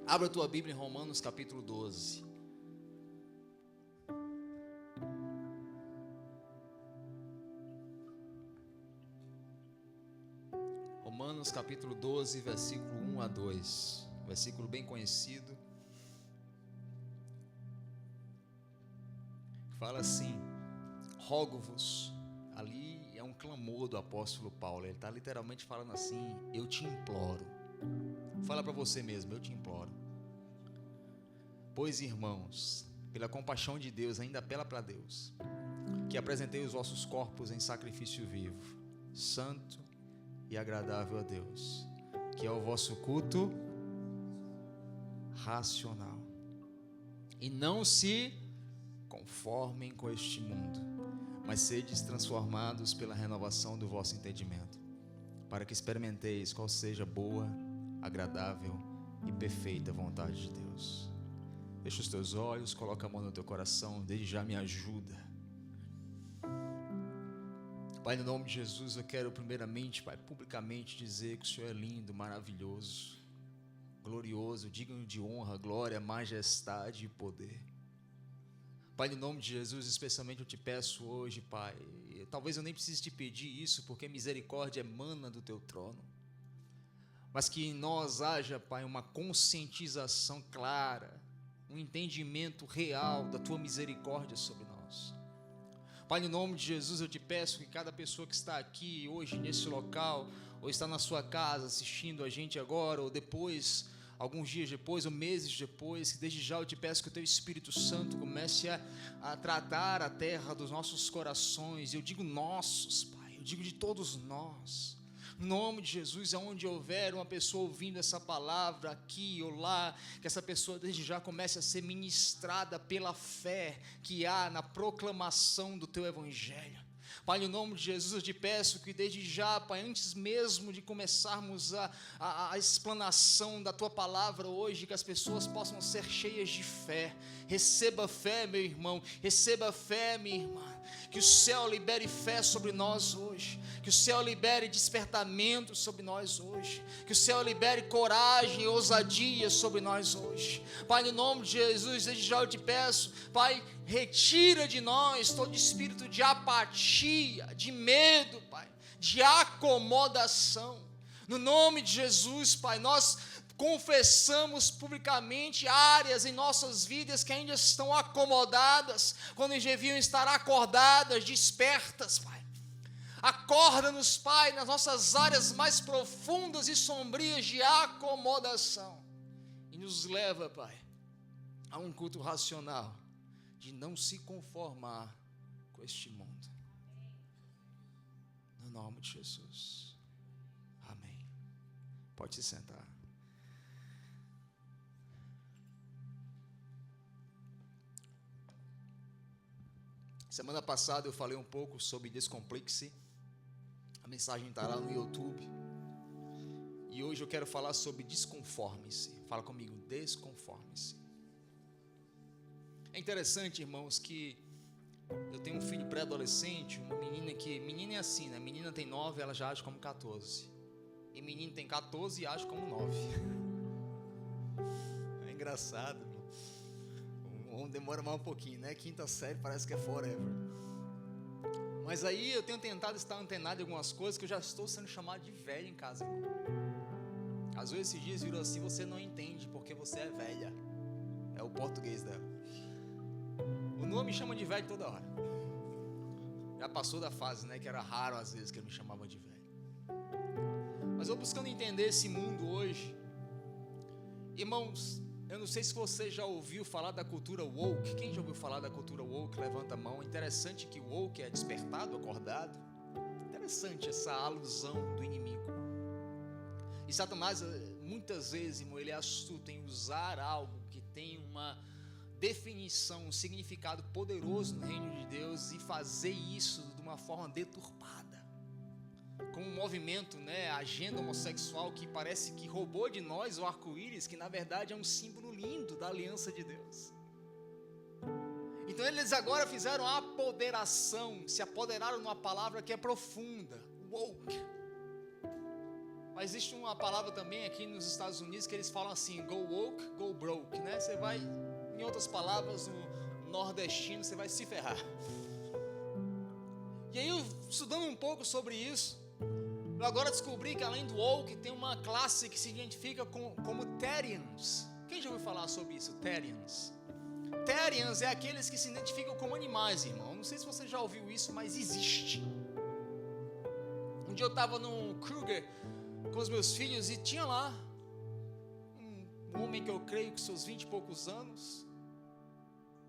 Abra a tua Bíblia em Romanos capítulo 12. Romanos capítulo 12, versículo 1 a 2. Versículo bem conhecido. Fala assim: rogo-vos. Ali é um clamor do apóstolo Paulo. Ele está literalmente falando assim: eu te imploro. Fala para você mesmo: eu te imploro. Pois, irmãos, pela compaixão de Deus, ainda apela para Deus, que apresentei os vossos corpos em sacrifício vivo, santo e agradável a Deus, que é o vosso culto racional. E não se conformem com este mundo, mas sedes transformados pela renovação do vosso entendimento, para que experimenteis qual seja a boa, agradável e perfeita vontade de Deus. Fecha os teus olhos, coloca a mão no teu coração, desde já me ajuda. Pai, no nome de Jesus, eu quero primeiramente, Pai, publicamente dizer que o Senhor é lindo, maravilhoso, glorioso, digno de honra, glória, majestade e poder. Pai, no nome de Jesus, especialmente eu te peço hoje, Pai, talvez eu nem precise te pedir isso, porque misericórdia emana do teu trono, mas que em nós haja, Pai, uma conscientização clara, um entendimento real da tua misericórdia sobre nós. Pai, no nome de Jesus, eu te peço que cada pessoa que está aqui hoje nesse local, ou está na sua casa assistindo a gente agora, ou depois, alguns dias depois, ou meses depois, que desde já eu te peço que o teu Espírito Santo comece a tratar a terra dos nossos corações. Eu digo nossos, Pai, eu digo de todos nós. Em nome de Jesus, aonde houver uma pessoa ouvindo essa palavra aqui ou lá, que essa pessoa desde já comece a ser ministrada pela fé que há na proclamação do teu evangelho. Pai, no nome de Jesus, eu te peço que desde já, Pai, antes mesmo de começarmos a explanação da tua palavra hoje, que as pessoas possam ser cheias de fé. Receba fé, meu irmão, receba fé, minha irmã. Que o céu libere fé sobre nós hoje, que o céu libere despertamento sobre nós hoje, que o céu libere coragem e ousadia sobre nós hoje. Pai, no nome de Jesus, desde já eu te peço, Pai, retira de nós todo espírito de apatia, de medo, Pai, de acomodação. No nome de Jesus, Pai, nós confessamos publicamente áreas em nossas vidas que ainda estão acomodadas, quando deviam estar acordadas, despertas, Pai. Acorda-nos, Pai, nas nossas áreas mais profundas e sombrias de acomodação, e nos leva, Pai, a um culto racional, de não se conformar com este mundo. No nome de Jesus, amém. Pode se sentar. Semana passada eu falei um pouco sobre Descomplixe. A mensagem está lá no YouTube. E hoje eu quero falar sobre desconforme-se. Fala comigo, desconforme-se. É interessante, irmãos, que eu tenho um filho pré-adolescente, uma menina que... Menina é assim, né? Menina tem 9, ela já age como 14. E menino tem 14 e age como 9. É engraçado, irmão. Demora mais um pouquinho, né? Quinta série parece que é forever. Mas aí eu tenho tentado estar antenado em algumas coisas que eu já estou sendo chamado de velho em casa, irmão. Às vezes esses dias virou assim: você não entende porque você é velha. É o português dela. O Noah me chama de velho toda hora. Já passou da fase, né? Que era raro às vezes que ele me chamava de velho. Mas eu buscando entender esse mundo hoje, irmãos, eu não sei se você já ouviu falar da cultura woke. Quem já ouviu falar da cultura woke? Levanta a mão. Interessante que woke é despertado, acordado. Interessante essa alusão do inimigo. E Satanás, muitas vezes, irmão, ele é astuto em usar algo que tem uma definição, um significado poderoso no reino de Deus e fazer isso de uma forma deturpada. Com um movimento, né, a agenda homossexual que parece que roubou de nós o arco-íris, que na verdade é um símbolo lindo da aliança de Deus. Então eles agora fizeram a apoderação, se apoderaram numa palavra que é profunda, woke. Mas existe uma palavra também aqui nos Estados Unidos que eles falam assim: go woke, go você vai, em outras palavras, no nordestino, você vai se ferrar. E aí, estudando um pouco sobre isso, eu agora descobri que além do woke, tem uma classe que se identifica como Therians. Quem já ouviu falar sobre isso? Therians. Therians é aqueles que se identificam como animais, irmão. Não sei se você já ouviu isso, mas existe. Um dia eu estava no Kruger com os meus filhos e tinha lá um homem que eu creio que seus 20 e poucos anos,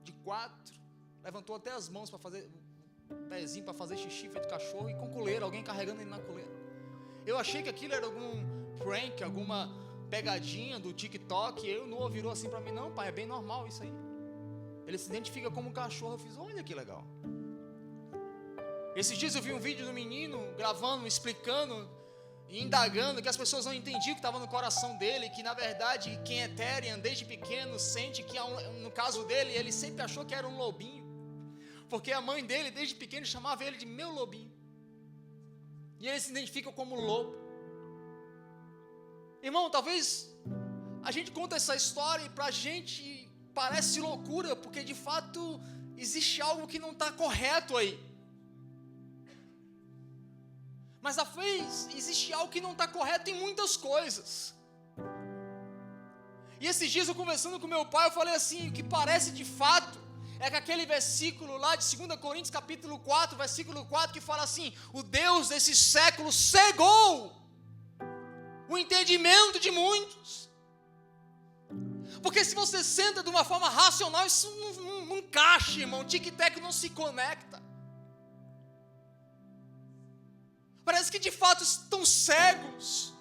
de 4, levantou até as mãos para fazer, pezinho para fazer xixi feito cachorro, e com coleira, alguém carregando ele na coleira. Eu achei que aquilo era algum prank, alguma pegadinha do TikTok, e ele não virou assim para mim, não pai, é bem normal isso aí. Ele se identifica como um cachorro. Eu fiz, olha que legal. Esses dias eu vi um vídeo do menino gravando, explicando e indagando que as pessoas não entendiam o que estava no coração dele, que na verdade quem é Therian desde pequeno sente que, no caso dele, ele sempre achou que era um lobinho, porque a mãe dele desde pequeno chamava ele de meu lobinho, e ele se identifica como lobo. Irmão, talvez a gente conta essa história e pra gente parece loucura, porque de fato existe algo que não está correto aí. Mas às vezes existe algo que não está correto em muitas coisas. E esses dias eu conversando com meu pai, eu falei assim, o que parece de fato é que aquele versículo lá de 2 Coríntios capítulo 4, versículo 4, que fala assim, o Deus desse século cegou o entendimento de muitos. Porque se você senta de uma forma racional, isso não encaixa, irmão. O tic-tac não se conecta. Parece que de fato estão cegos.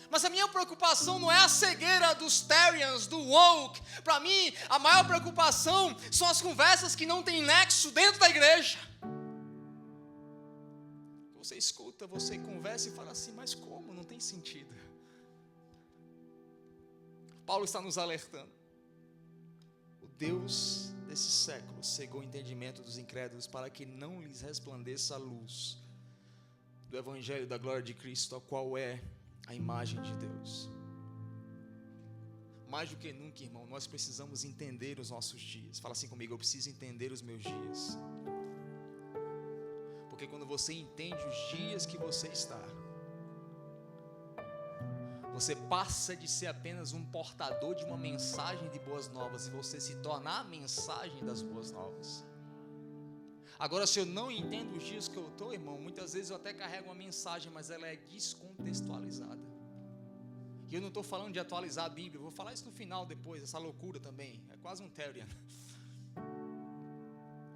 Mas a minha preocupação não é a cegueira dos Therians, do woke. Para mim, a maior preocupação são as conversas que não têm nexo dentro da igreja. Você escuta, você conversa e fala assim, mas como? Não tem sentido. Paulo está nos alertando. O Deus desse século cegou o entendimento dos incrédulos para que não lhes resplandeça a luz do Evangelho da glória de Cristo, a qual é a imagem de Deus. Mais do que nunca, irmão, nós precisamos entender os nossos dias. Fala assim comigo, eu preciso entender os meus dias. Porque quando você entende os dias que você está, você passa de ser apenas um portador de uma mensagem de boas novas e você se torna a mensagem das boas novas. Agora, se eu não entendo os dias que eu estou, irmão, muitas vezes eu até carrego uma mensagem, mas ela é descontextualizada. E eu não estou falando de atualizar a Bíblia, eu vou falar isso no final depois, essa loucura também, é quase um Therian.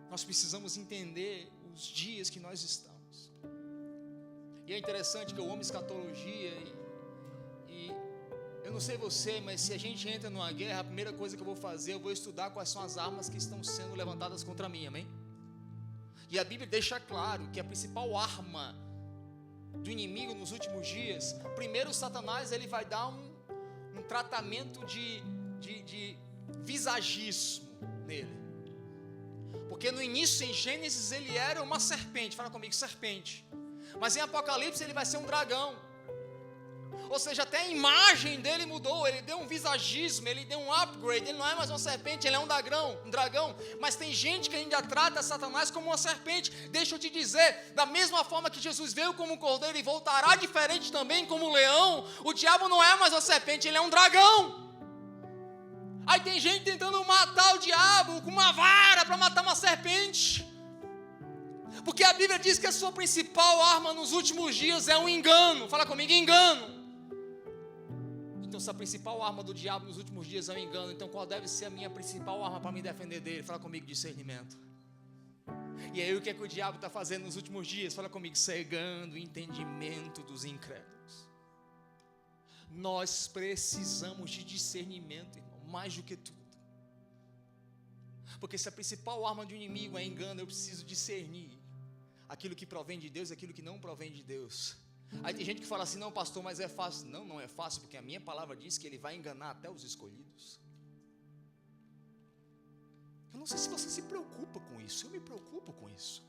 Nós precisamos entender os dias que nós estamos. E é interessante que eu amo escatologia e eu não sei você, mas se a gente entra numa guerra, a primeira coisa que eu vou fazer, eu vou estudar quais são as armas que estão sendo levantadas contra mim, amém? E a Bíblia deixa claro que a principal arma do inimigo nos últimos dias, primeiro Satanás ele vai dar um tratamento de visagismo nele. Porque no início, em Gênesis, ele era uma serpente, fala comigo, serpente. Mas em Apocalipse ele vai ser um dragão. Ou seja, até a imagem dele mudou, ele deu um visagismo, ele deu um upgrade, ele não é mais uma serpente, ele é um dragão. Mas tem gente que ainda trata Satanás como uma serpente. Deixa eu te dizer, da mesma forma que Jesus veio como um cordeiro e voltará diferente também como um leão, o diabo não é mais uma serpente, ele é um dragão. Aí tem gente tentando matar o diabo com uma vara para matar uma serpente. Porque a Bíblia diz que a sua principal arma nos últimos dias é um engano. Fala comigo, engano. Então, se a principal arma do diabo nos últimos dias é um engano, então qual deve ser a minha principal arma para me defender dele? Fala comigo, discernimento. E aí o que é que o diabo está fazendo nos últimos dias? Fala comigo, cegando o entendimento dos incrédulos. Nós precisamos de discernimento, irmão, mais do que tudo. Porque se a principal arma do inimigo é engano, eu preciso discernir aquilo que provém de Deus e aquilo que não provém de Deus. Aí tem gente que fala assim, não pastor, mas é fácil. Não, não é fácil, porque a minha palavra diz que ele vai enganar até os escolhidos. Eu não sei se você se preocupa com isso, eu me preocupo com isso.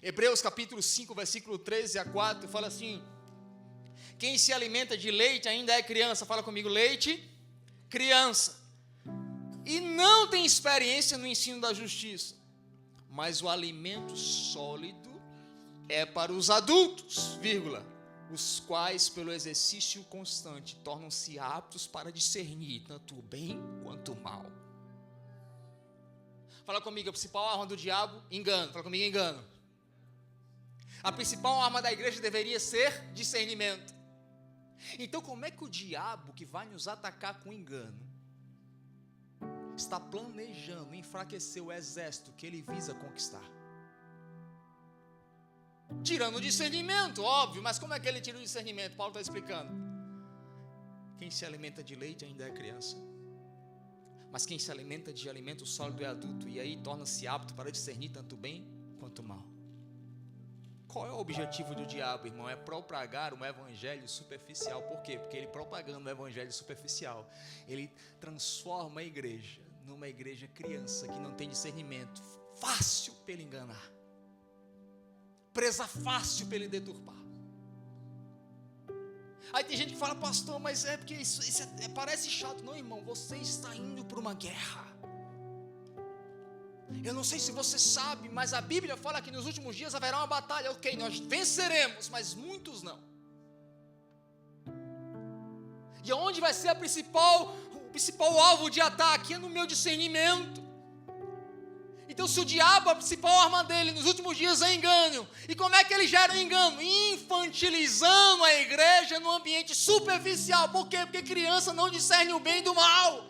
Hebreus capítulo 5, versículo 13 a 4, fala assim, Quem se alimenta de leite ainda é criança. Fala comigo, leite, criança. E não tem experiência no ensino da justiça. Mas o alimento sólido é para os adultos, vírgula, os quais, pelo exercício constante, tornam-se aptos para discernir tanto o bem quanto o mal. Fala comigo, a principal arma do diabo, engano. Fala comigo, engano. A principal arma da igreja deveria ser discernimento. Então, como é que o diabo, que vai nos atacar com engano, está planejando enfraquecer o exército que ele visa conquistar? Tirando o discernimento, óbvio, mas como é que ele tira o discernimento? Paulo está explicando. Quem se alimenta de leite ainda é criança, mas quem se alimenta de alimento sólido é adulto, e aí torna-se apto para discernir tanto o bem quanto o mal. Qual é o objetivo do diabo, irmão? É propagar um evangelho superficial. Por quê? Porque ele, propagando um evangelho superficial, ele transforma a igreja numa igreja criança que não tem discernimento, fácil para ele enganar, presa fácil para ele deturpar. Aí tem gente que fala, pastor, mas é porque isso parece chato. Não, irmão, você está indo para uma guerra. Eu não sei se você sabe, mas a Bíblia fala que nos últimos dias haverá uma batalha. Ok, nós venceremos, mas muitos não. E onde vai ser o principal alvo de ataque? É no meu discernimento. Então, se o diabo, a principal arma dele nos últimos dias é engano, e como é que ele gera o engano? Infantilizando a igreja no ambiente superficial. Por quê? Porque criança não discerne o bem do mal.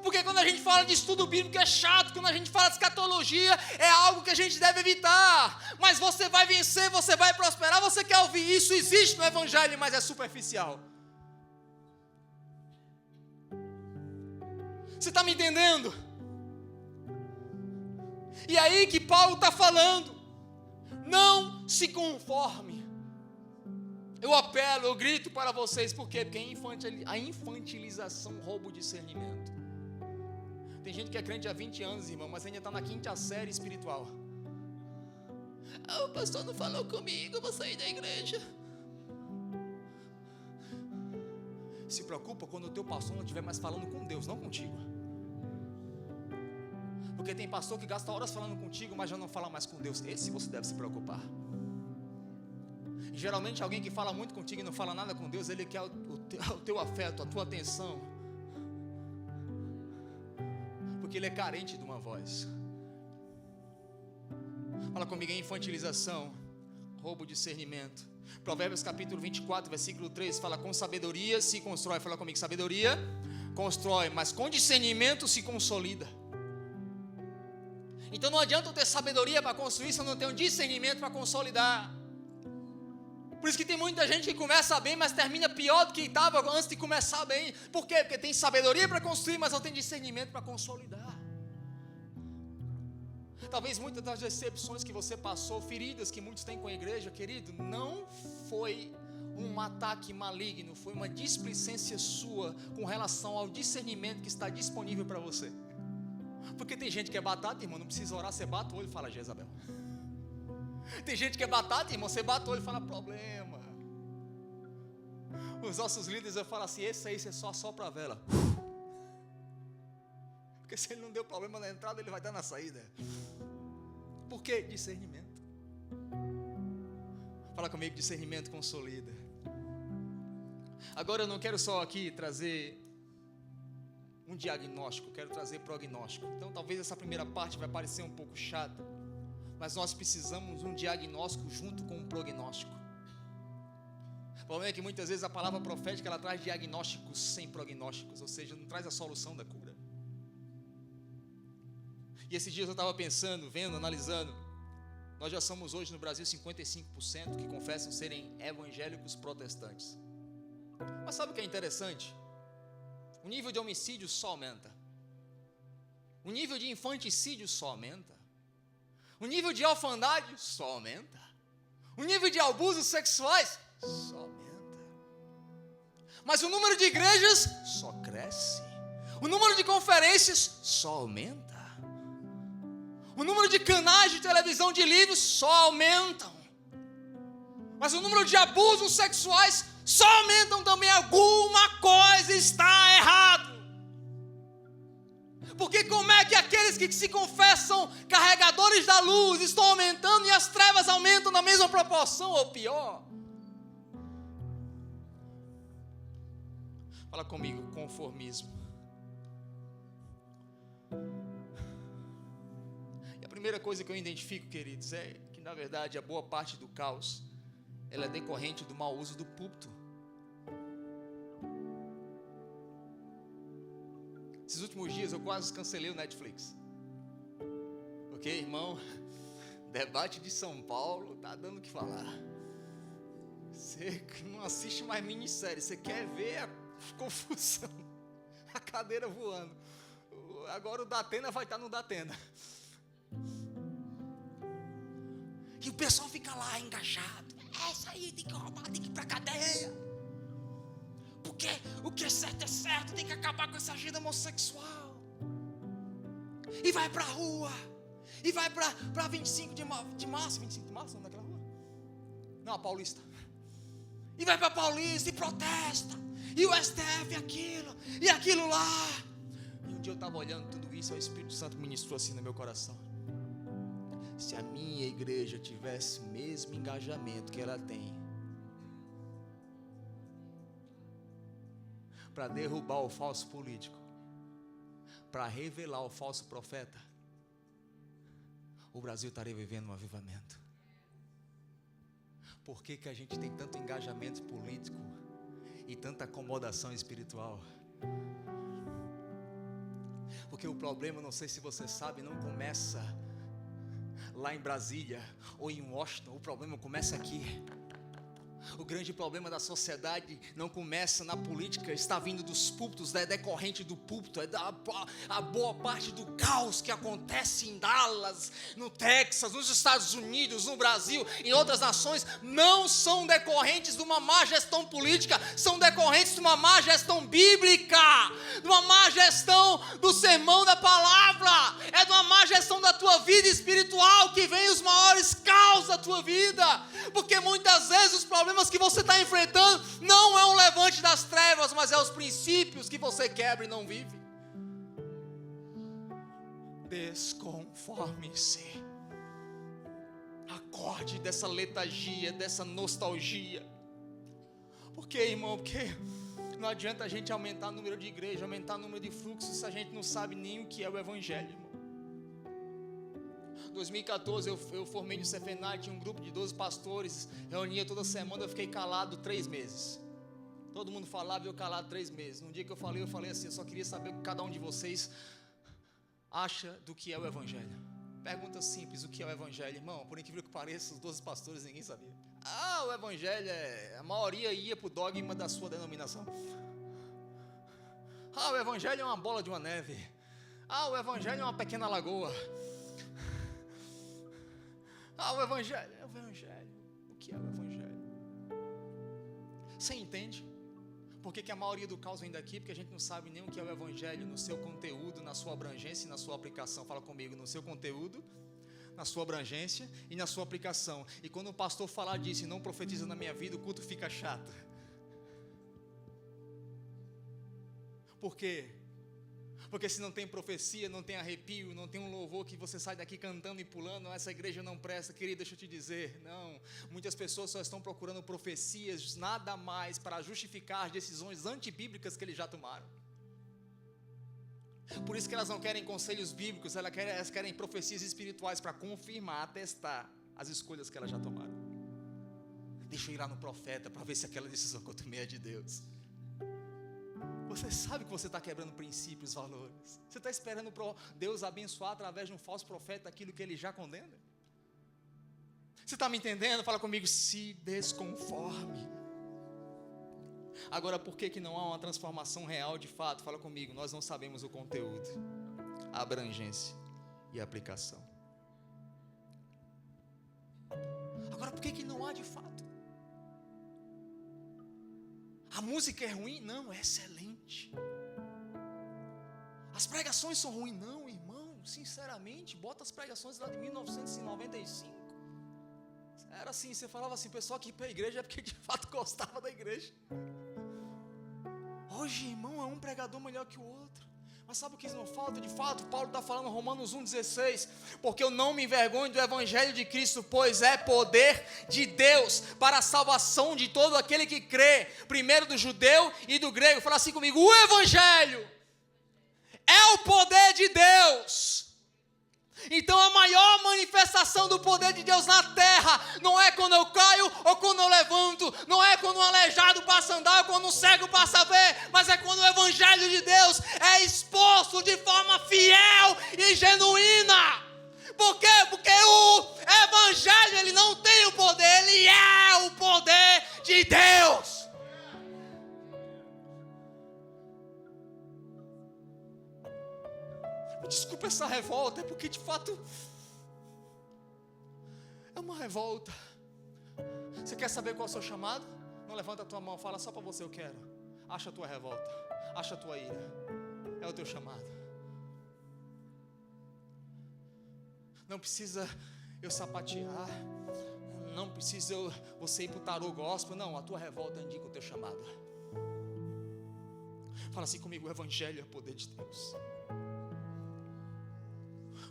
Porque quando a gente fala de estudo bíblico é chato, quando a gente fala de escatologia é algo que a gente deve evitar. Mas você vai vencer, você vai prosperar, você quer ouvir isso, existe no evangelho, mas é superficial. Você está me entendendo? E aí que Paulo está falando, não se conforme. Eu apelo, eu grito para vocês, por quê? Porque a infantilização rouba o discernimento. Tem gente que é crente há 20 anos, irmão, mas ainda está na 5ª série espiritual. O pastor não falou comigo, eu vou sair da igreja. Se preocupa quando o teu pastor não estiver mais falando com Deus, não contigo. Porque tem pastor que gasta horas falando contigo, mas já não fala mais com Deus. Esse você deve se preocupar. Geralmente alguém que fala muito contigo e não fala nada com Deus, ele quer o teu afeto, a tua atenção, porque ele é carente de uma voz. Fala comigo, infantilização rouba o discernimento. Provérbios capítulo 24, versículo 3 fala, com sabedoria se constrói. Fala comigo, sabedoria constrói, mas com discernimento se consolida. Então não adianta eu ter sabedoria para construir se eu não tenho discernimento para consolidar. Por isso que tem muita gente que começa bem, mas termina pior do que estava antes de começar bem. Por quê? Porque tem sabedoria para construir, mas não tem discernimento para consolidar. Talvez muitas das decepções que você passou, feridas que muitos têm com a igreja, querido, não foi um ataque maligno, foi uma displicência sua com relação ao discernimento que está disponível para você. Porque tem gente que é batata, irmão, não precisa orar, você bate o olho e fala, Jezabel. Tem gente que é batata, irmão, você bate o olho e fala, problema. Os nossos líderes, eu falo assim, esse aí você só sopra a vela. Porque se ele não deu problema na entrada, ele vai dar na saída. Por quê? Discernimento. Fala comigo, discernimento consolida. Agora eu não quero só aqui trazer um diagnóstico, quero trazer prognóstico. Então talvez essa primeira parte vai parecer um pouco chata, mas nós precisamos de um diagnóstico junto com um prognóstico. O problema é que muitas vezes a palavra profética ela traz diagnósticos sem prognósticos, ou seja, não traz a solução da cura. E esses dias eu estava pensando, vendo, analisando, nós já somos hoje no Brasil 55% que confessam serem evangélicos protestantes. Mas sabe o que é interessante? O nível de homicídio só aumenta. O nível de infanticídio só aumenta. O nível de orfandade só aumenta. O nível de abusos sexuais só aumenta. Mas o número de igrejas só cresce. O número de conferências só aumenta. O número de canais de televisão de livros só aumentam. Mas o número de abusos sexuais só aumentam também. Alguma coisa está errado. Porque como é que aqueles que se confessam carregadores da luz estão aumentando e as trevas aumentam na mesma proporção ou pior? Fala comigo, conformismo. E a primeira coisa que eu identifico, queridos, é que na verdade a boa parte do caos, ela é decorrente do mau uso do púlpito. Esses últimos dias eu quase cancelei o Netflix. Ok, irmão? Debate de São Paulo tá dando o que falar. Você não assiste mais minissérie, você quer ver a confusão, a cadeira voando. Agora o Datena vai estar no Datena. E o pessoal fica lá engajado. Essa aí tem que roubar, tem que ir pra cadeia. Porque o que é certo, tem que acabar com essa agenda homossexual. E vai pra rua. E vai pra 25 de março. 25 de março, naquela rua? Não, a Paulista. E vai pra Paulista e protesta. E o STF aquilo, e aquilo lá. E um dia eu estava olhando tudo isso, e o Espírito Santo ministrou assim no meu coração. Se a minha igreja tivesse o mesmo engajamento que ela tem para derrubar o falso político, para revelar o falso profeta, o Brasil estaria vivendo um avivamento. Por que a gente tem tanto engajamento político e tanta acomodação espiritual? Porque o problema, não sei se você sabe, não começa lá em Brasília ou em Washington. O problema começa aqui. O grande problema da sociedade não começa na política, está vindo dos púlpitos, é decorrente do púlpito, é a boa parte do caos que acontece em Dallas, no Texas, nos Estados Unidos, no Brasil, em outras nações, não são decorrentes de uma má gestão política, são decorrentes de uma má gestão bíblica, de uma má gestão do sermão da palavra, é de uma má gestão da tua vida espiritual que vem os maiores caos da tua vida, porque muitas vezes os problemas que você está enfrentando não é um levante das trevas, mas é os princípios que você quebra e não vive. Desconforme-se. Acorde dessa letargia, dessa nostalgia. Por que, irmão? Porque não adianta a gente aumentar o número de igreja, aumentar o número de fluxos, se a gente não sabe nem o que é o evangelho, irmão. 2014 eu formei no Cefenai, tinha um grupo de 12 pastores, reunia toda semana, eu fiquei calado 3 meses. Todo mundo falava e eu calado 3 meses. Num dia que eu falei assim, eu só queria saber o que cada um de vocês acha do que é o evangelho. Pergunta simples, o que é o evangelho, irmão? Por incrível que pareça, os 12 pastores ninguém sabia. O evangelho a maioria ia para o dogma da sua denominação. O evangelho é uma bola de uma neve. O evangelho é uma pequena lagoa. O evangelho, o que é o evangelho? Você entende? Por que a maioria do caos vem daqui? Porque a gente não sabe nem o que é o evangelho no seu conteúdo, na sua abrangência e na sua aplicação. Fala comigo, no seu conteúdo, na sua abrangência e na sua aplicação. E quando o pastor falar disso e não profetiza na minha vida, o culto fica chato. Por quê? Porque se não tem profecia, não tem arrepio, não tem um louvor que você sai daqui cantando e pulando, essa igreja não presta. Querido, deixa eu te dizer, não. Muitas pessoas só estão procurando profecias, nada mais para justificar as decisões antibíblicas que eles já tomaram. Por isso que elas não querem conselhos bíblicos, elas querem profecias espirituais para confirmar, atestar as escolhas que elas já tomaram. Deixa eu ir lá no profeta para ver se aquela decisão que eu tomei é de Deus. Você sabe que você está quebrando princípios, valores. Você está esperando Deus abençoar através de um falso profeta aquilo que ele já condena? Você está me entendendo? Fala comigo, se desconforme. Agora, por que não há uma transformação real de fato? Fala comigo, nós não sabemos o conteúdo, a abrangência e a aplicação. Agora, por que não há de fato? A música é ruim? Não, é excelente. As pregações são ruins? Não, irmão, sinceramente, bota as pregações lá de 1995. era assim, você falava assim, o pessoal que ia para a igreja é porque de fato gostava da igreja. Hoje, irmão, é um pregador melhor que o outro. Mas sabe o que não falta? De fato, Paulo está falando em Romanos 1,16, porque eu não me envergonho do evangelho de Cristo, pois é poder de Deus para a salvação de todo aquele que crê, primeiro do judeu e do grego. Fala assim comigo: o evangelho é o poder de Deus. Então a maior manifestação do poder de Deus na terra não é quando eu caio ou quando eu levanto, não é quando um aleijado passa a andar ou quando um cego passa a ver, mas é quando o evangelho de Deus é exposto de forma fiel e genuína. Por quê? Porque o evangelho, ele não tem o poder, ele é o poder de Deus. Desculpa essa revolta, é porque de fato é uma revolta. Você quer saber qual é o seu chamado? Não levanta a tua mão, fala só para você: eu quero. Acha a tua revolta, acha a tua ira. É o teu chamado. Não precisa eu sapatear, não precisa você ir para o tarô gospel. Não, a tua revolta indica o teu chamado. Fala assim comigo: o evangelho é o poder de Deus.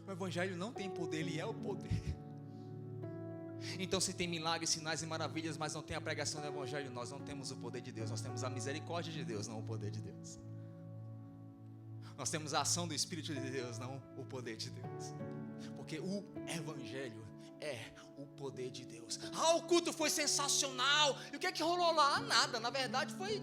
O evangelho não tem poder, ele é o poder. Então, se tem milagres, sinais e maravilhas, mas não tem a pregação do evangelho, nós não temos o poder de Deus. Nós temos a misericórdia de Deus, não o poder de Deus. Nós temos a ação do Espírito de Deus, não o poder de Deus. Porque o evangelho é o poder de Deus. O culto foi sensacional. E o que é que rolou lá? Nada. Na verdade foi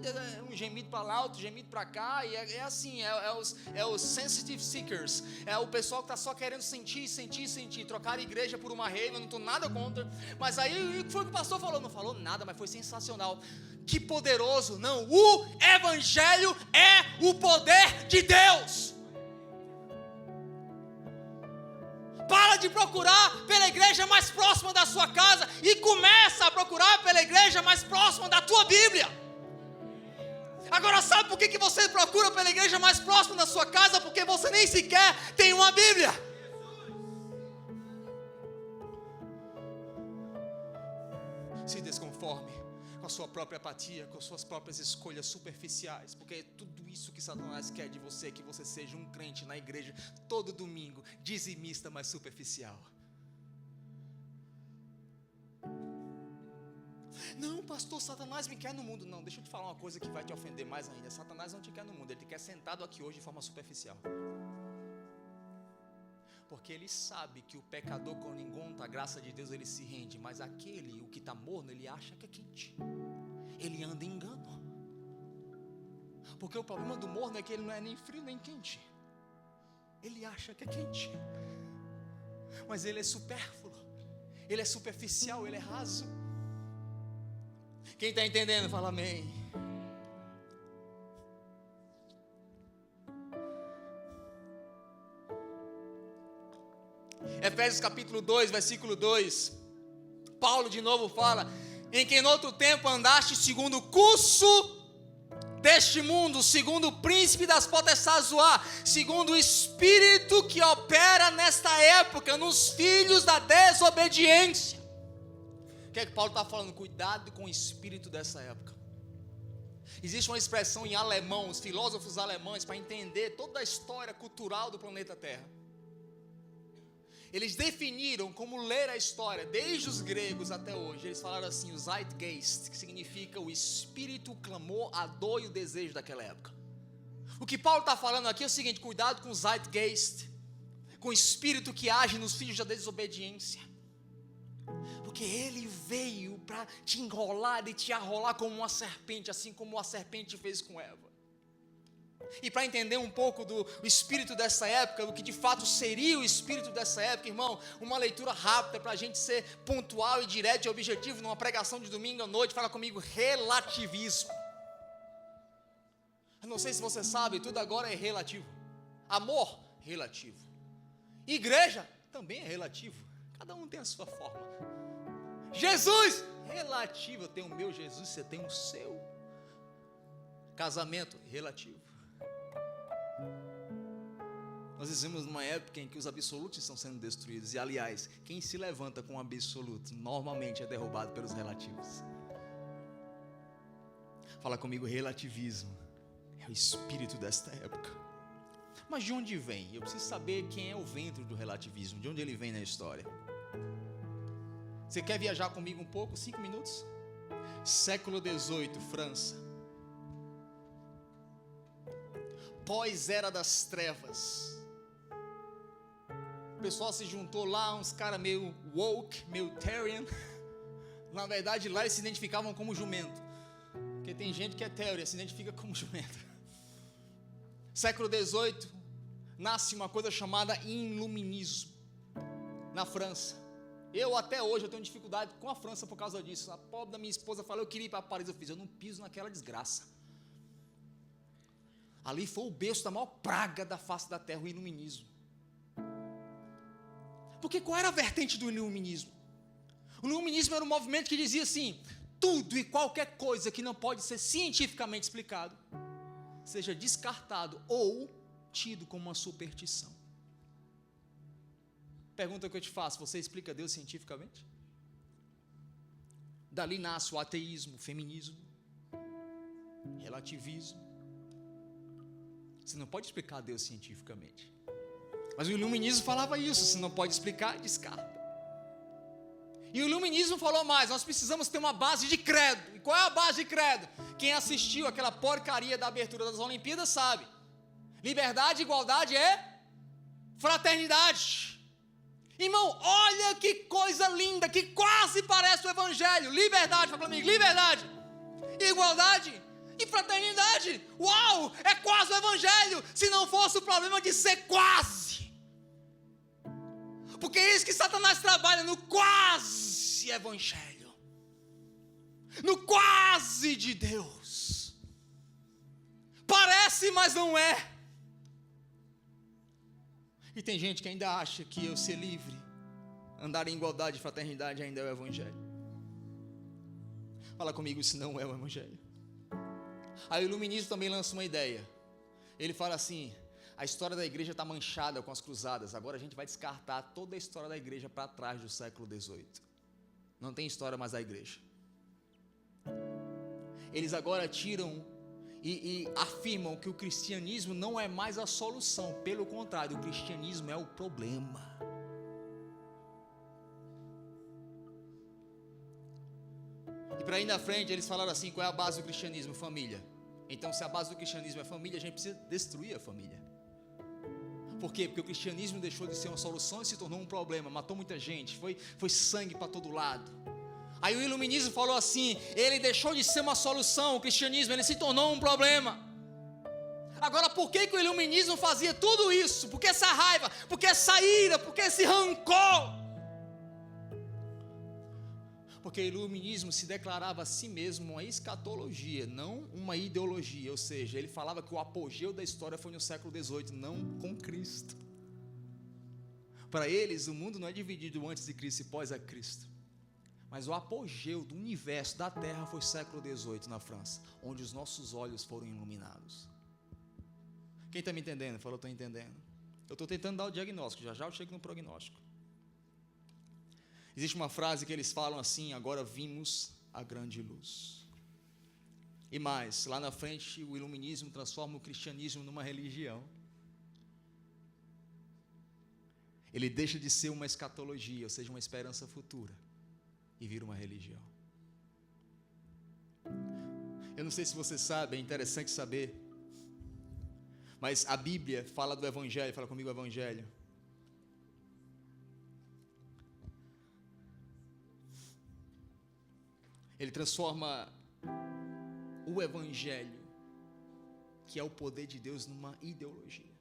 um gemido para lá, outro gemido para cá. E é assim, é os sensitive seekers. É o pessoal que está só querendo sentir. Trocar a igreja por uma rave. Eu não estou nada contra. Mas aí, o que foi que o pastor falou? Não falou nada, mas foi sensacional. Que poderoso. Não, o evangelho é o poder de Deus. Para de procurar pela igreja mais próxima da sua casa e começa a procurar pela igreja mais próxima da tua Bíblia. Agora, sabe por que você procura pela igreja mais próxima da sua casa? Porque você nem sequer tem uma Bíblia. Se desconforme com a sua própria apatia, com as suas próprias escolhas superficiais, porque é tudo isso que Satanás quer de você, que você seja um crente na igreja todo domingo, dizimista, mas superficial. Não, pastor, Satanás me quer no mundo. Não, deixa eu te falar uma coisa que vai te ofender mais ainda. Satanás não te quer no mundo, ele te quer sentado aqui hoje de forma superficial. Porque ele sabe que o pecador, quando encontra a graça de Deus, ele se rende. Mas aquele, o que está morno, ele acha que é quente. Ele anda em engano. Porque o problema do morno é que ele não é nem frio nem quente. Ele acha que é quente. Mas ele é supérfluo. Ele é superficial, ele é raso. Quem está entendendo, fala amém. Efésios capítulo 2, versículo 2, Paulo de novo fala: em quem no outro tempo andaste segundo o curso deste mundo, segundo o príncipe das potestades do ar, segundo o espírito que opera nesta época, nos filhos da desobediência. O que é que Paulo está falando? Cuidado com o espírito dessa época. Existe uma expressão em alemão, os filósofos alemães, para entender toda a história cultural do planeta Terra. Eles definiram como ler a história, desde os gregos até hoje. Eles falaram assim, o Zeitgeist, que significa o espírito, o clamor, a dor e o desejo daquela época. O que Paulo está falando aqui é o seguinte: cuidado com o Zeitgeist, com o espírito que age nos filhos da desobediência. Porque ele veio para te enrolar e te arrolar como uma serpente, assim como a serpente fez com Eva. E para entender um pouco do espírito dessa época, o que de fato seria o espírito dessa época, irmão, uma leitura rápida para a gente ser pontual e direto e objetivo numa pregação de domingo à noite. Fala comigo: relativismo. Eu não sei se você sabe, tudo agora é relativo. Amor, relativo. Igreja, também é relativo. Cada um tem a sua forma. Jesus, relativo. Eu tenho o meu Jesus, você tem o seu. Casamento, relativo. Nós vivemos numa época em que os absolutos estão sendo destruídos. E, aliás, quem se levanta com um absoluto normalmente é derrubado pelos relativos. Fala comigo, relativismo é o espírito desta época. Mas de onde vem? Eu preciso saber quem é o ventre do relativismo, de onde ele vem na história. Você quer viajar comigo um pouco? 5 minutos? Século XVIII, França. Pós-era das trevas. O pessoal se juntou lá, uns caras meio woke, meio Therian. Na verdade, lá eles se identificavam como jumento. Porque tem gente que é Therian, se identifica como jumento. Século XVIII, nasce uma coisa chamada iluminismo na França. Eu até hoje eu tenho dificuldade com a França por causa disso. A pobre da minha esposa falou, eu queria ir para Paris, eu não piso naquela desgraça. Ali foi o berço da maior praga da face da terra, o iluminismo. Porque qual era a vertente do iluminismo? O iluminismo era um movimento que dizia assim, tudo e qualquer coisa que não pode ser cientificamente explicado, seja descartado ou tido como uma superstição. Pergunta que eu te faço, você explica Deus cientificamente? Dali nasce o ateísmo, o feminismo, relativismo. Você não pode explicar Deus cientificamente. Mas o iluminismo falava isso, você não pode explicar, descarta. E o iluminismo falou mais, nós precisamos ter uma base de credo. E qual é a base de credo? Quem assistiu aquela porcaria da abertura das Olimpíadas sabe. Liberdade, igualdade é fraternidade. Irmão, olha que coisa linda, que quase parece o evangelho. Liberdade, fala comigo, liberdade, igualdade e fraternidade. Uau, é quase o evangelho, se não fosse o problema de ser quase. Porque é isso que Satanás trabalha, no quase evangelho, no quase de Deus. Parece, mas não é. E tem gente que ainda acha que eu ser livre, andar em igualdade e fraternidade ainda é o evangelho. Fala comigo, isso não é o evangelho. Aí o iluminismo também lança uma ideia. Ele fala assim, a história da igreja está manchada com as cruzadas, agora a gente vai descartar toda a história da igreja para trás do século XVIII. Não tem história mais da igreja. Eles agora tiram e afirmam que o cristianismo não é mais a solução, pelo contrário, o cristianismo é o problema. E para ir na frente, eles falaram assim, qual é a base do cristianismo? Família. Então, se a base do cristianismo é família, a gente precisa destruir a família. Por quê? Porque o cristianismo deixou de ser uma solução e se tornou um problema, matou muita gente, foi sangue para todo lado. Aí o iluminismo falou assim, ele deixou de ser uma solução, o cristianismo, ele se tornou um problema. Agora, por que o iluminismo fazia tudo isso? Por que essa raiva? Por que essa ira? Por que esse rancor? Porque o iluminismo se declarava a si mesmo uma escatologia, não uma ideologia. Ou seja, ele falava que o apogeu da história foi no século XVIII, não com Cristo. Para eles, o mundo não é dividido antes de Cristo e pós a Cristo. Mas o apogeu do universo, da terra, foi século XVIII na França, onde os nossos olhos foram iluminados. Quem está me entendendo? Falou, estou entendendo. Eu estou tentando dar o diagnóstico, já eu chego no prognóstico. Existe uma frase que eles falam assim, agora vimos a grande luz. E mais, lá na frente o iluminismo transforma o cristianismo numa religião. Ele deixa de ser uma escatologia, ou seja, uma esperança futura, e vira uma religião. Eu não sei se você sabe, é interessante saber, mas a Bíblia fala do Evangelho, fala comigo o Evangelho. Ele transforma o Evangelho, que é o poder de Deus, numa ideologia.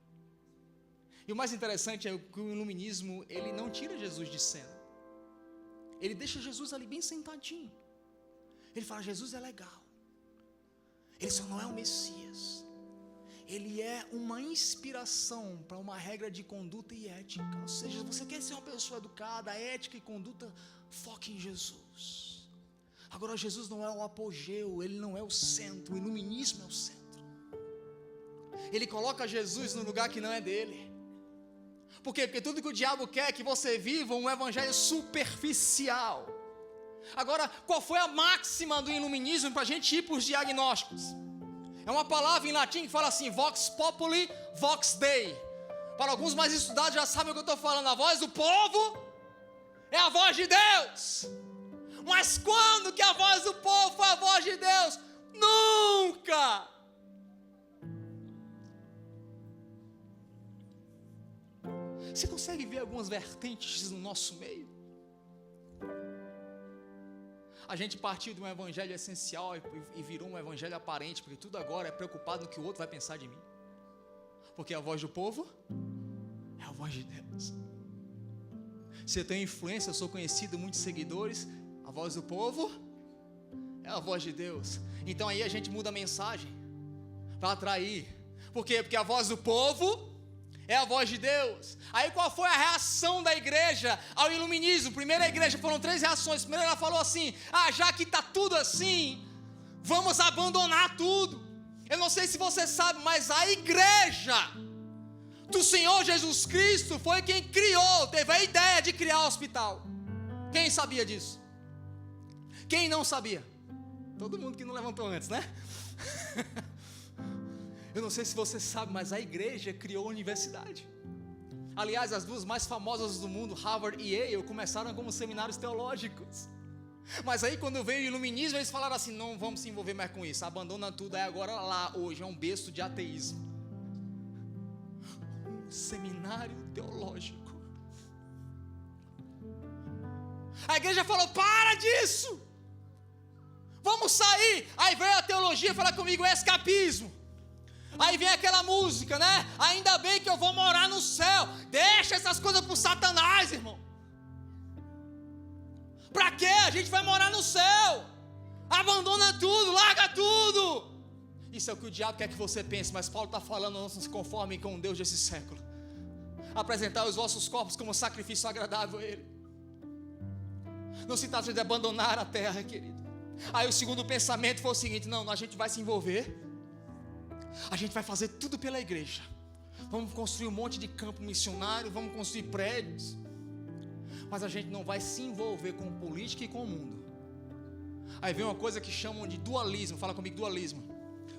E o mais interessante é que o iluminismo, ele não tira Jesus de cena. Ele deixa Jesus ali bem sentadinho. Ele fala, Jesus é legal. Ele só não é o Messias. Ele é uma inspiração para uma regra de conduta e ética. Ou seja, se você quer ser uma pessoa educada, ética e conduta, foque em Jesus. Agora, Jesus não é o apogeu, ele não é o centro, o iluminismo é o centro. Ele coloca Jesus no lugar que não é dele. Por quê? Porque tudo que o diabo quer é que você viva um evangelho superficial. Agora, qual foi a máxima do iluminismo para a gente ir para os diagnósticos? É uma palavra em latim que fala assim: vox populi, vox dei. Para alguns mais estudados já sabem o que eu estou falando. A voz do povo é a voz de Deus. Mas quando que a voz do povo foi a voz de Deus? Nunca! Você consegue ver algumas vertentes no nosso meio? A gente partiu de um evangelho essencial e virou um evangelho aparente, porque tudo agora é preocupado no que o outro vai pensar de mim. Porque a voz do povo é a voz de Deus. Se eu tenho influência, eu sou conhecido, muitos seguidores, a voz do povo é a voz de Deus. Então aí a gente muda a mensagem para atrair. Por quê? Porque a voz do povo é a voz de Deus. Aí qual foi a reação da igreja ao iluminismo? Primeira igreja, foram 3 reações. Primeiro ela falou assim: já que está tudo assim, vamos abandonar tudo. Eu não sei se você sabe, mas a igreja do Senhor Jesus Cristo foi quem criou, teve a ideia de criar o hospital. Quem sabia disso? Quem não sabia? Todo mundo que não levantou antes, né? Eu não sei se você sabe, mas a igreja criou a universidade. Aliás, as 2 mais famosas do mundo, Harvard e Yale, começaram como seminários teológicos. Mas aí quando veio o iluminismo, eles falaram assim: não vamos se envolver mais com isso, abandona tudo. Aí agora lá, hoje é um berço de ateísmo. Um seminário teológico. A igreja falou: para disso, vamos sair. Aí veio a teologia falar comigo: escapismo. Aí vem aquela música, né? Ainda bem que eu vou morar no céu. Deixa essas coisas pro Satanás, irmão. Pra quê? A gente vai morar no céu. Abandona tudo, larga tudo. Isso é o que o diabo quer que você pense. Mas Paulo está falando: não se conformem com o Deus desse século. Apresentar os vossos corpos como sacrifício agradável a Ele. Não se trata de abandonar a terra, querido. Aí o segundo pensamento foi o seguinte: não, a gente vai se envolver. A gente vai fazer tudo pela igreja. Vamos construir um monte de campo missionário, vamos construir prédios. Mas a gente não vai se envolver com política e com o mundo. Aí vem uma coisa que chamam de dualismo. Fala comigo: dualismo.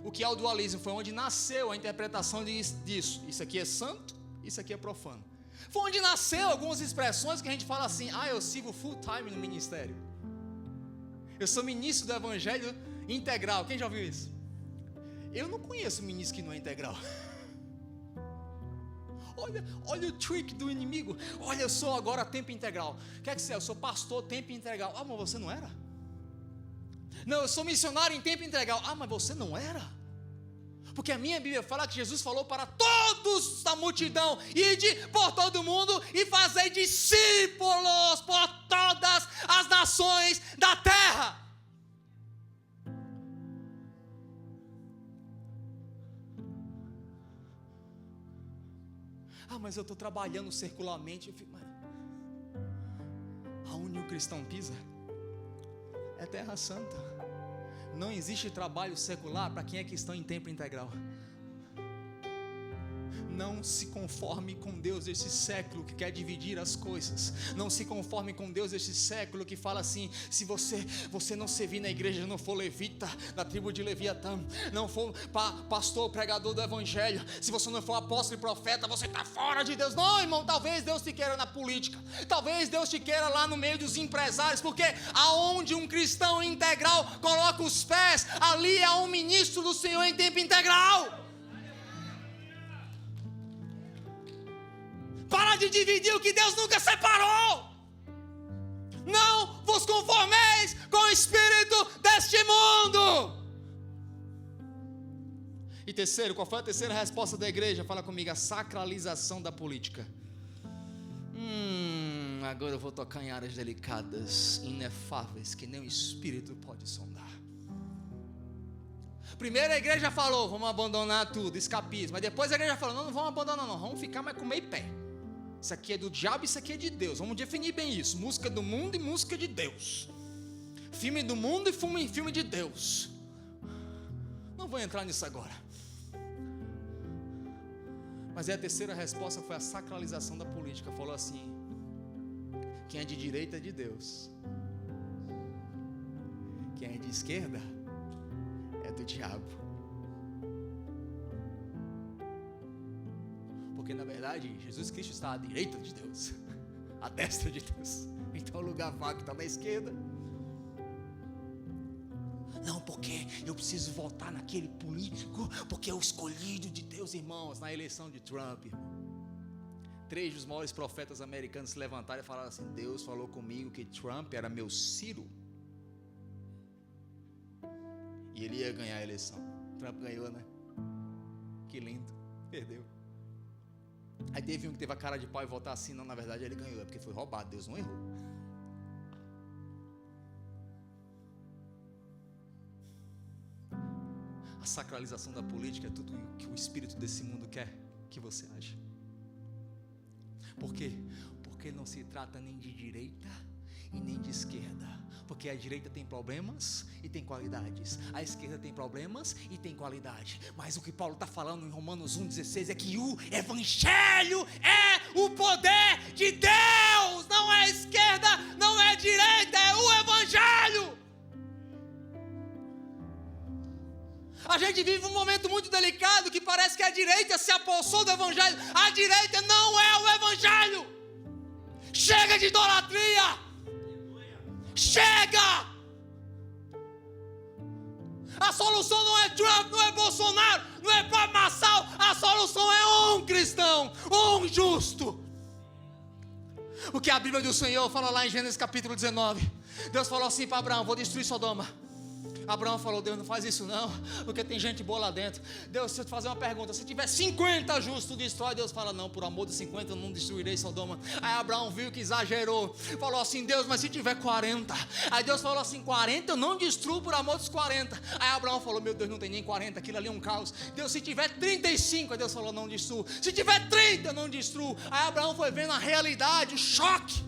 O que é o dualismo? Foi onde nasceu a interpretação disso. Isso aqui é santo, isso aqui é profano. Foi onde nasceu algumas expressões que a gente fala assim: eu sirvo full time no ministério. Eu sou ministro do evangelho integral. Quem já ouviu isso? Eu não conheço ministro que não é integral. Olha o trick do inimigo. Olha, eu sou agora tempo integral. Quer que seja? Eu sou pastor tempo integral. Mas você não era? Não, eu sou missionário em tempo integral. Mas você não era? Porque a minha Bíblia fala que Jesus falou para todos da multidão: ide por todo mundo e fazei discípulos por todas as nações da terra. Mas eu estou trabalhando circularmente. Aonde um cristão pisa é terra santa. Não existe trabalho secular para quem é cristão em tempo integral. Não se conforme com Deus desse século que quer dividir as coisas. Não se conforme com Deus desse século que fala assim: se você não servir na igreja, não for levita da tribo de Leviatã, não for pastor, pregador do evangelho, se você não for apóstolo e profeta, você está fora de Deus. Não, irmão, talvez Deus te queira na política, talvez Deus te queira lá no meio dos empresários, porque aonde um cristão integral coloca os pés, ali é um ministro do Senhor em tempo integral. Para de dividir o que Deus nunca separou. Não vos conformeis com o espírito deste mundo. E terceiro, qual foi a terceira resposta da igreja? Fala comigo: a sacralização da política. Agora eu vou tocar em áreas delicadas, inefáveis, que nem o espírito pode sondar. Primeiro a igreja falou: vamos abandonar tudo, escapismo. Mas depois a igreja falou: não vamos abandonar não, vamos ficar mais com meio pé. Isso aqui é do diabo, isso aqui é de Deus. Vamos definir bem isso: música do mundo e música de Deus. Filme do mundo e filme de Deus. Não vou entrar nisso agora. Mas aí a terceira resposta foi a sacralização da política. Falou assim: quem é de direita é de Deus, quem é de esquerda é do diabo. Porque na verdade Jesus Cristo está à direita de Deus, à destra de Deus. Então o lugar vago está na esquerda. Não, porque eu preciso votar naquele político, porque é o escolhido de Deus, irmãos. Na eleição de Trump, irmão, 3 dos maiores profetas americanos se levantaram e falaram assim: Deus falou comigo que Trump era meu Ciro e ele ia ganhar a eleição. Trump ganhou, né? Que lindo, perdeu. Aí teve um que teve a cara de pau e votar assim: não, na verdade ele ganhou, é porque foi roubado, Deus não errou. A sacralização da política é tudo o que o espírito desse mundo quer que você ache. Por quê? Porque não se trata nem de direita e nem de esquerda. Porque a direita tem problemas e tem qualidades, a esquerda tem problemas e tem qualidade. Mas o que Paulo está falando em Romanos 1,16 é que o Evangelho é o poder de Deus. Não é esquerda, não é direita, é o Evangelho. A gente vive um momento muito delicado que parece que a direita se apossou do Evangelho. A direita não é o Evangelho. Chega de idolatria. Chega. A solução não é Trump, não é Bolsonaro, não é Pablo Marçal. A solução é um cristão, um justo. O que a Bíblia do Senhor fala lá em Gênesis capítulo 19. Deus falou assim para Abraão: vou destruir Sodoma. Abraão falou: Deus, não faz isso não, porque tem gente boa lá dentro. Deus, se eu te fazer uma pergunta, se tiver 50 justos, destrói. Deus fala: não, por amor dos 50 eu não destruirei Sodoma. Aí Abraão viu que exagerou, falou assim: Deus, mas se tiver 40? Aí Deus falou assim: 40 eu não destruo por amor dos 40. Aí Abraão falou: meu Deus, não tem nem 40, aquilo ali é um caos. Deus, se tiver 35? Aí Deus falou: não destruo. Se tiver 30 eu não destruo. Aí Abraão foi vendo a realidade, o choque,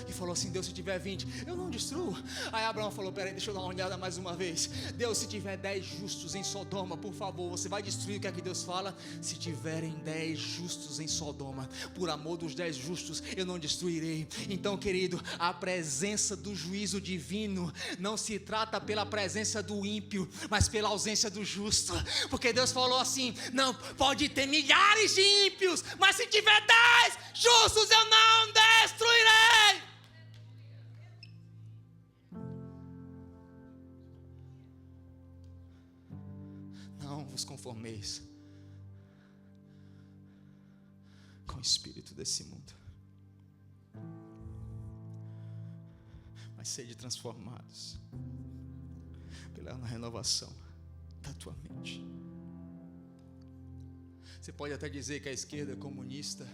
e falou assim: Deus, se tiver 20, eu não destruo. Aí Abraão falou: peraí, deixa eu dar uma olhada mais uma vez. Deus, se tiver 10 justos em Sodoma, por favor, você vai destruir? O que é que Deus fala? Se tiverem 10 justos em Sodoma, por amor dos 10 justos, eu não destruirei. Então, querido, a presença do juízo divino não se trata pela presença do ímpio, mas pela ausência do justo. Porque Deus falou assim: não, pode ter milhares de ímpios, mas se tiver 10 justos, eu não destruirei. Não vos conformeis com o espírito desse mundo, mas sede transformados pela renovação da tua mente. Você pode até dizer que a esquerda é comunista,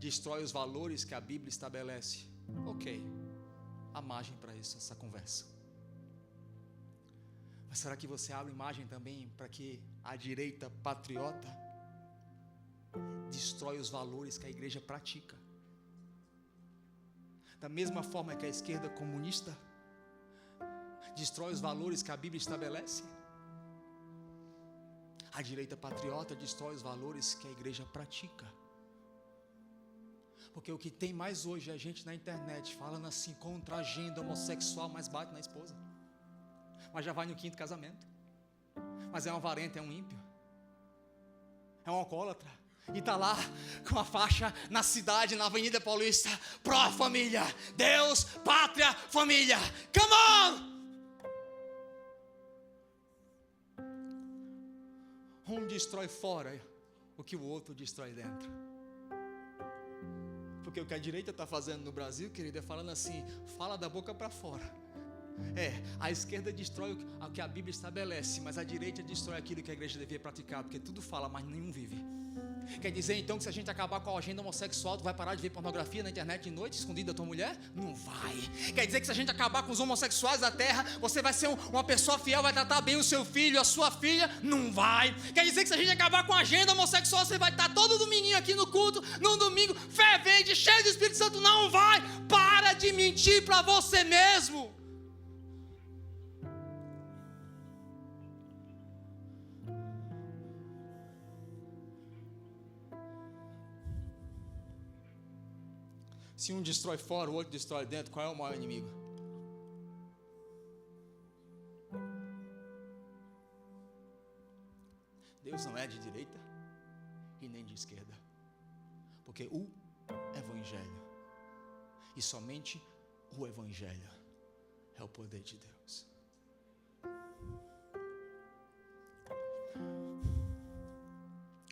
destrói os valores que a Bíblia estabelece. Ok, há margem para isso, essa conversa. Mas será que você abre margem também para que a direita patriota destrói os valores que a igreja pratica? Da mesma forma que a esquerda comunista destrói os valores que a Bíblia estabelece, a direita patriota destrói os valores que a igreja pratica. Porque o que tem mais hoje é a gente na internet falando assim contra a agenda homossexual, mas bate na esposa, mas já vai no 5º casamento, mas é um avarento, é um ímpio, é um alcoólatra, e está lá com a faixa na cidade, na Avenida Paulista: pró-família, Deus, pátria, família. Come on! Um destrói fora o que o outro destrói dentro. Porque o que a direita está fazendo no Brasil, querido, é falando assim: fala da boca para fora. A esquerda destrói o que a Bíblia estabelece, mas a direita destrói aquilo que a igreja devia praticar, porque tudo fala, mas nenhum vive. Quer dizer então que se a gente acabar com a agenda homossexual, tu vai parar de ver pornografia na internet de noite, escondida da tua mulher? Não vai. Quer dizer que se a gente acabar com os homossexuais da terra, você vai ser uma pessoa fiel, vai tratar bem o seu filho, a sua filha? Não vai. Quer dizer que se a gente acabar com a agenda homossexual, você vai estar todo dominguinho aqui no culto, num domingo fervente, cheio do Espírito Santo? Não vai. Para de mentir para você mesmo. Se um destrói fora, o outro destrói dentro, qual é o maior inimigo? Deus não é de direita e nem de esquerda, porque o Evangelho, e somente o Evangelho, é o poder de Deus.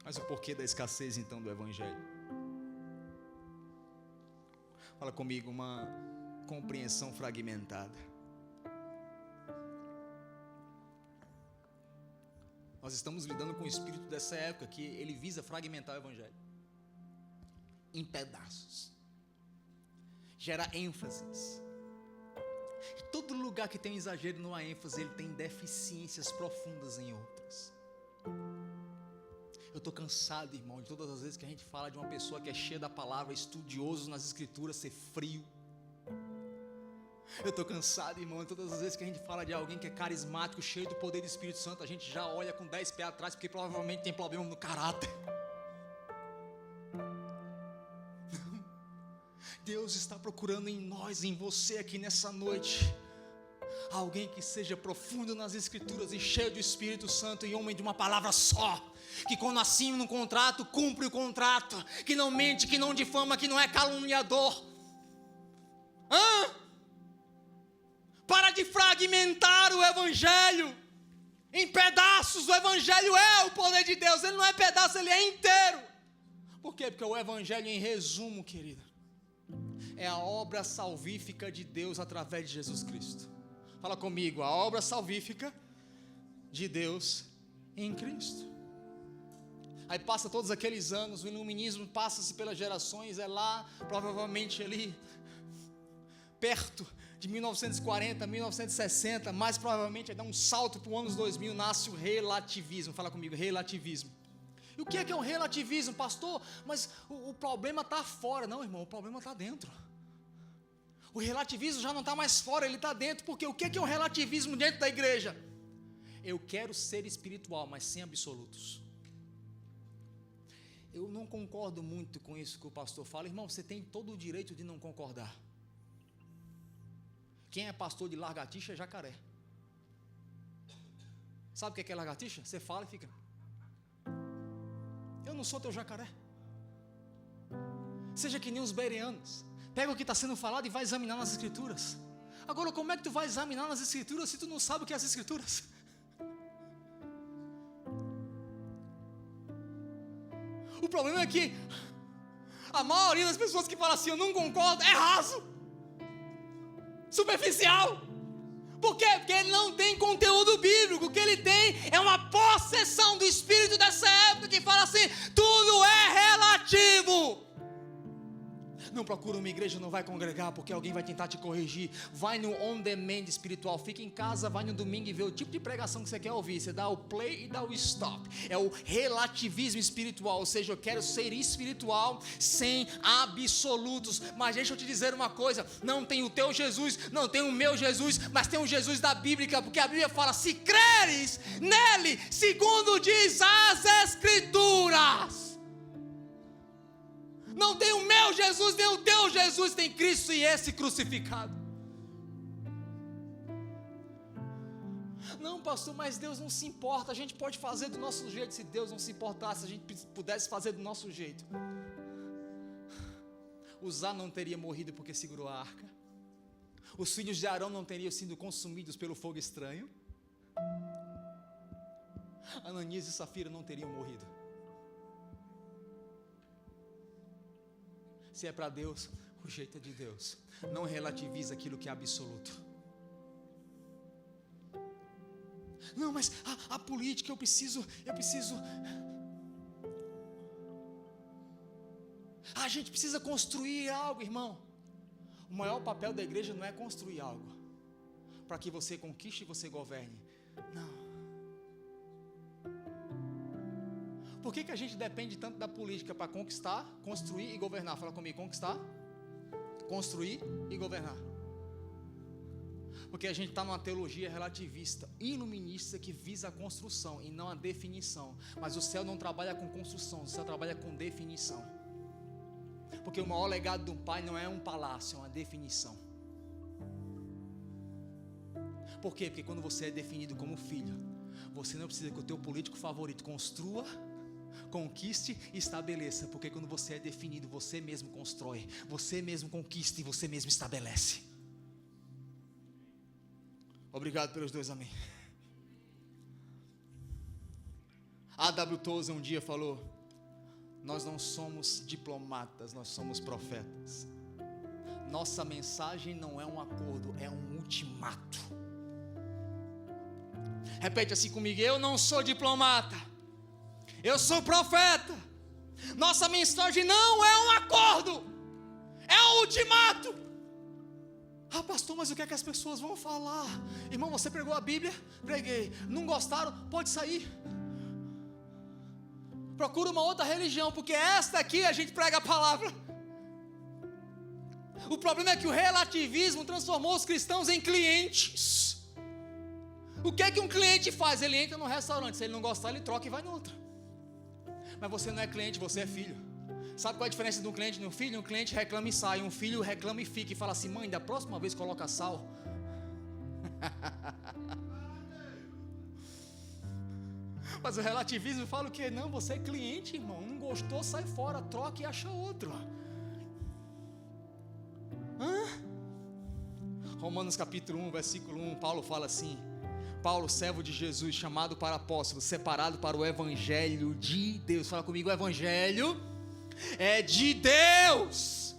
Mas o porquê da escassez então do Evangelho? Fala comigo, uma compreensão fragmentada. Nós estamos lidando com o espírito dessa época, que ele visa fragmentar o Evangelho em pedaços, gera ênfases. E todo lugar que tem um exagero numa ênfase, ele tem deficiências profundas em outras. Eu estou cansado, irmão, de todas as vezes que a gente fala de uma pessoa que é cheia da palavra, estudioso nas escrituras, ser frio. Eu estou cansado, irmão, de todas as vezes que a gente fala de alguém que é carismático, cheio do poder do Espírito Santo, a gente já olha com 10 pés atrás, porque provavelmente tem problema no caráter. Deus está procurando em nós, em você aqui nessa noite, alguém que seja profundo nas escrituras e cheio do Espírito Santo e homem de uma palavra só, que quando assina um contrato, cumpre o contrato, que não mente, que não difama, que não é caluniador. Para de fragmentar o Evangelho em pedaços. O Evangelho é o poder de Deus, ele não é pedaço, ele é inteiro. Por quê? Porque o Evangelho, em resumo, querida, é a obra salvífica de Deus através de Jesus Cristo. Fala comigo, a obra salvífica de Deus em Cristo. Aí passa todos aqueles anos, o iluminismo passa-se pelas gerações, é lá, provavelmente ali, perto de 1940, 1960, mais provavelmente aí dá um salto para os anos 2000, nasce o relativismo. Fala comigo, relativismo. E o que é o relativismo, pastor? Mas o problema está fora. Não, irmão, o problema está dentro. O relativismo já não está mais fora, ele está dentro. Porque o que é o relativismo dentro da igreja? Eu quero ser espiritual, mas sem absolutos. Eu não concordo muito com isso que o pastor fala. Irmão, você tem todo o direito de não concordar. Quem é pastor de lagartixa é jacaré. Sabe o que é lagartixa? Você fala e fica: eu não sou teu jacaré. Seja que nem os bereanos. Pega o que está sendo falado e vai examinar nas escrituras. Agora, como é que tu vai examinar nas escrituras se tu não sabe o que é as escrituras? O problema é que a maioria das pessoas que falam assim, eu não concordo, é raso, superficial. Por quê? Porque ele não tem conteúdo bíblico. O que ele tem é uma possessão do espírito dessa época que fala assim, tudo é relativo. Não procura uma igreja, não vai congregar, porque alguém vai tentar te corrigir. Vai no on demand espiritual, fica em casa, vai no domingo e vê o tipo de pregação que você quer ouvir. Você dá o play e dá o stop. É o relativismo espiritual, ou seja, eu quero ser espiritual sem absolutos. Mas deixa eu te dizer uma coisa, não tem o teu Jesus, não tem o meu Jesus, mas tem o Jesus da Bíblia, porque a Bíblia fala, se creres nele, segundo diz as escrituras. Não tem o meu Jesus, nem o teu Jesus, tem Cristo e esse crucificado. Não, pastor, mas Deus não se importa, a gente pode fazer do nosso jeito. Se Deus não se importasse, se a gente pudesse fazer do nosso jeito, Uzá não teria morrido porque segurou a arca, os filhos de Arão não teriam sido consumidos pelo fogo estranho, Ananias e Safira não teriam morrido. Se é para Deus, o jeito é de Deus. Não relativiza aquilo que é absoluto. Não, mas a política, eu preciso. A gente precisa construir algo, irmão. O maior papel da igreja não é construir algo para que você conquiste e você governe. Não. Por que a gente depende tanto da política para conquistar, construir e governar? Fala comigo, conquistar, construir e governar. Porque a gente está numa teologia relativista, iluminista, que visa a construção e não a definição. Mas o céu não trabalha com construção, o céu trabalha com definição. Porque o maior legado de um pai não é um palácio, é uma definição. Por quê? Porque quando você é definido como filho, você não precisa que o teu político favorito construa, conquiste e estabeleça. Porque quando você é definido, você mesmo constrói, você mesmo conquista e você mesmo estabelece. Obrigado pelos dois amém. A.W. Tozer um dia falou: nós não somos diplomatas, nós somos profetas. Nossa mensagem não é um acordo, é um ultimato. Repete assim comigo: eu não sou diplomata, eu sou profeta. Nossa mensagem não é um acordo, é um ultimato. Ah, pastor, mas o que é que as pessoas vão falar? Irmão, você pregou a Bíblia? Preguei. Não gostaram? Pode sair. Procura uma outra religião, porque esta aqui a gente prega a palavra. O problema é que o relativismo transformou os cristãos em clientes. O que é que um cliente faz? Ele entra no restaurante, se ele não gostar, ele troca e vai no outro. Mas você não é cliente, você é filho. Sabe qual é a diferença de um cliente e um filho? Um cliente reclama e sai, um filho reclama e fica e fala assim: mãe, da próxima vez coloca sal. Mas o relativismo fala o quê? Não, você é cliente, irmão. Não gostou, sai fora, troca e acha outro. Romanos capítulo 1, versículo 1, Paulo fala assim: Paulo, servo de Jesus, chamado para apóstolo, separado para o evangelho de Deus. Fala comigo: o evangelho é de Deus.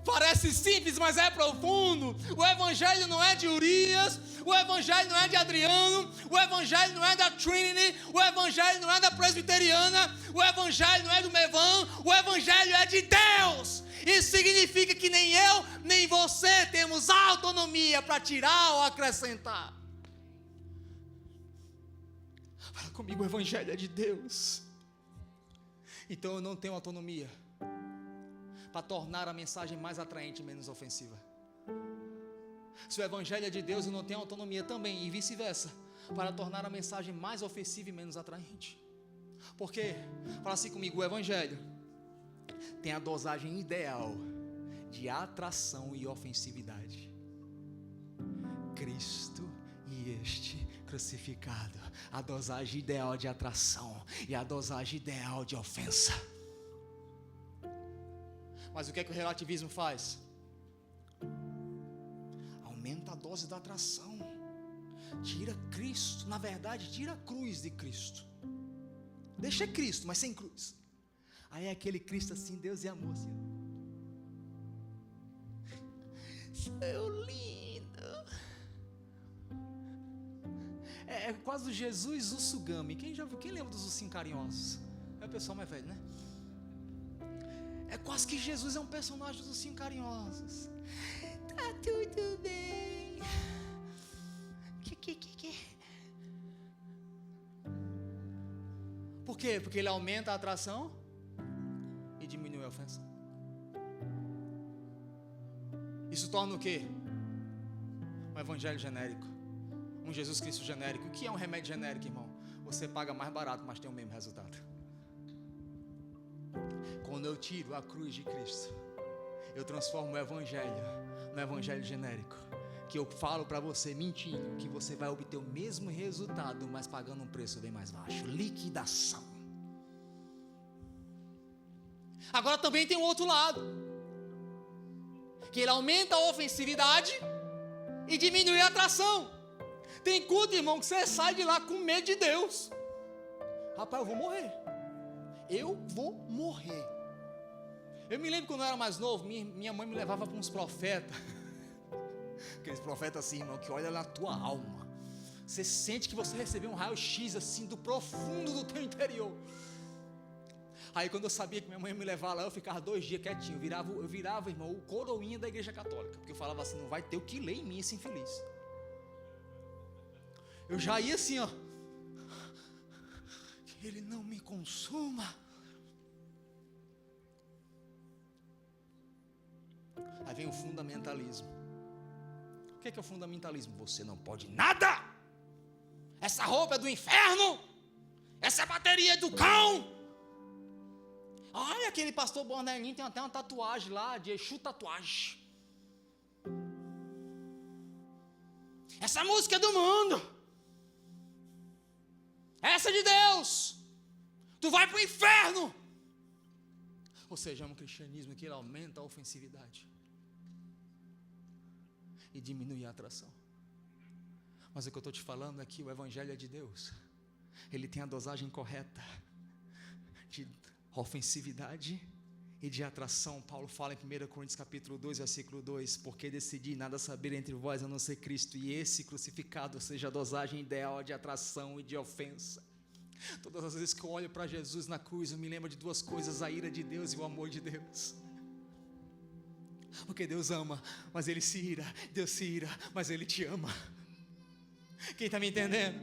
Parece simples, mas é profundo. O evangelho não é de Urias, o evangelho não é de Adriano, o evangelho não é da Trinity, o evangelho não é da Presbiteriana, o evangelho não é do Mevan, o evangelho é de Deus. Isso significa que nem eu, nem você temos autonomia para tirar ou acrescentar. Fala comigo: o evangelho é de Deus. Então eu não tenho autonomia para tornar a mensagem mais atraente e menos ofensiva. Se o evangelho é de Deus, eu não tenho autonomia também, e vice-versa, para tornar a mensagem mais ofensiva e menos atraente. Por quê? Fala assim comigo: o evangelho tem a dosagem ideal de atração e ofensividade. Cristo e este crucificado. A dosagem ideal de atração e a dosagem ideal de ofensa. Mas o que é que o relativismo faz? Aumenta a dose da atração. Tira Cristo, na verdade, tira a cruz de Cristo. Deixa Cristo, mas sem cruz. Aí é aquele Cristo assim, Deus e amor assim. Seu lindo. É quase o Jesus Ussugami. Quem lembra dos ursinhos carinhosos? É o pessoal mais velho, né? É quase que Jesus é um personagem dos ursinhos carinhosos. Tá tudo bem. Por quê? Porque ele aumenta a atração e diminui a ofensa. Isso torna o quê? Um evangelho genérico. Um Jesus Cristo genérico. O que é um remédio genérico, irmão? Você paga mais barato, mas tem o mesmo resultado. Quando eu tiro a cruz de Cristo, eu transformo o evangelho no evangelho genérico, que eu falo para você mentindo que você vai obter o mesmo resultado, mas pagando um preço bem mais baixo. Liquidação. Agora também tem um outro lado, que ele aumenta a ofensividade e diminui a atração. Tem culto, irmão, que você sai de lá com medo de Deus. Rapaz, eu vou morrer. Eu vou morrer. Eu me lembro quando eu era mais novo, minha mãe me levava para uns profetas. Aqueles profetas assim, irmão, que olha na tua alma. Você sente que você recebeu um raio-x assim do profundo do teu interior. Aí quando eu sabia que minha mãe ia me levar lá, eu ficava 2 dias quietinho. Eu virava, irmão, o coroinha da igreja católica. Porque eu falava assim: não vai ter o que ler em mim esse infeliz. Eu já ia assim, ó. Que ele não me consuma. Aí vem o fundamentalismo. O que é o fundamentalismo? Você não pode nada. Essa roupa é do inferno. Essa bateria é do cão. Olha, aquele pastor Bornelinho tem até uma tatuagem lá, de Exu tatuagem. Essa música é do mundo. Essa é de Deus. Tu vai para o inferno. Ou seja, é um cristianismo que ele aumenta a ofensividade e diminui a atração. Mas o que eu estou te falando aqui, o evangelho é de Deus. Ele tem a dosagem correta de ofensividade e de atração. Paulo fala em 1 Coríntios capítulo 2, versículo 2, porque decidi nada saber entre vós a não ser Cristo e esse crucificado, ou seja, a dosagem ideal de atração e de ofensa. Todas as vezes que eu olho para Jesus na cruz, eu me lembro de duas coisas: a ira de Deus e o amor de Deus. Porque Deus ama, mas Ele se ira. Deus se ira, mas Ele te ama. Quem está me entendendo?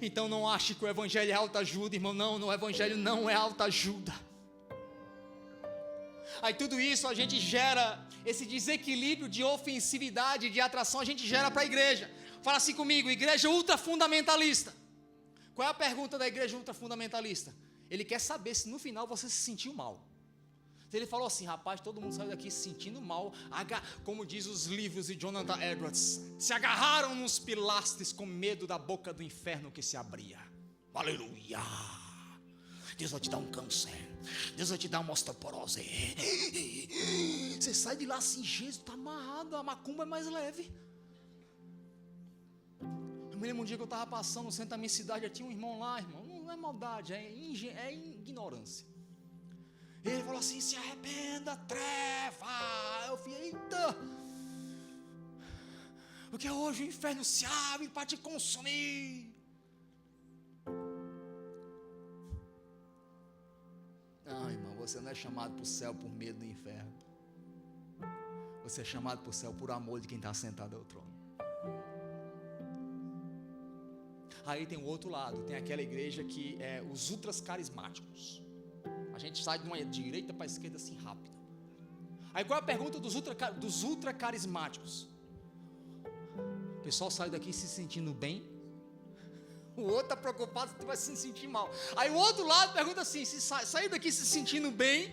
Então não ache que o evangelho é autoajuda, irmão. Não, o evangelho não é autoajuda. Aí tudo isso a gente gera, esse desequilíbrio de ofensividade, de atração, a gente gera para a igreja. Fala assim comigo: igreja ultrafundamentalista. Qual é a pergunta da igreja ultrafundamentalista? Ele quer saber se no final você se sentiu mal. Se ele falou assim: rapaz, todo mundo saiu daqui se sentindo mal, como diz os livros de Jonathan Edwards, se agarraram nos pilastres com medo da boca do inferno que se abria. Aleluia! Deus vai te dar um câncer, Deus vai te dar uma osteoporose. Você sai de lá assim: Jesus, está amarrado, a macumba é mais leve. Eu me lembro um dia que eu estava passando no centro da minha cidade, tinha um irmão lá, irmão, não é maldade, é ignorância. Ele falou assim: se arrependa, treva. Eu falei: eita, porque hoje o inferno se abre para te consumir. Não, irmão, você não é chamado para o céu por medo do inferno. Você é chamado para o céu por amor de quem está sentado ao trono. Aí tem o outro lado, tem aquela igreja que é os ultras carismáticos. A gente sai de uma direita para a esquerda assim rápido. Aí qual é a pergunta dos ultra carismáticos? O pessoal sai daqui se sentindo bem, o outro está preocupado se tu vai se sentir mal. Aí o outro lado pergunta assim: se sair daqui se sentindo bem,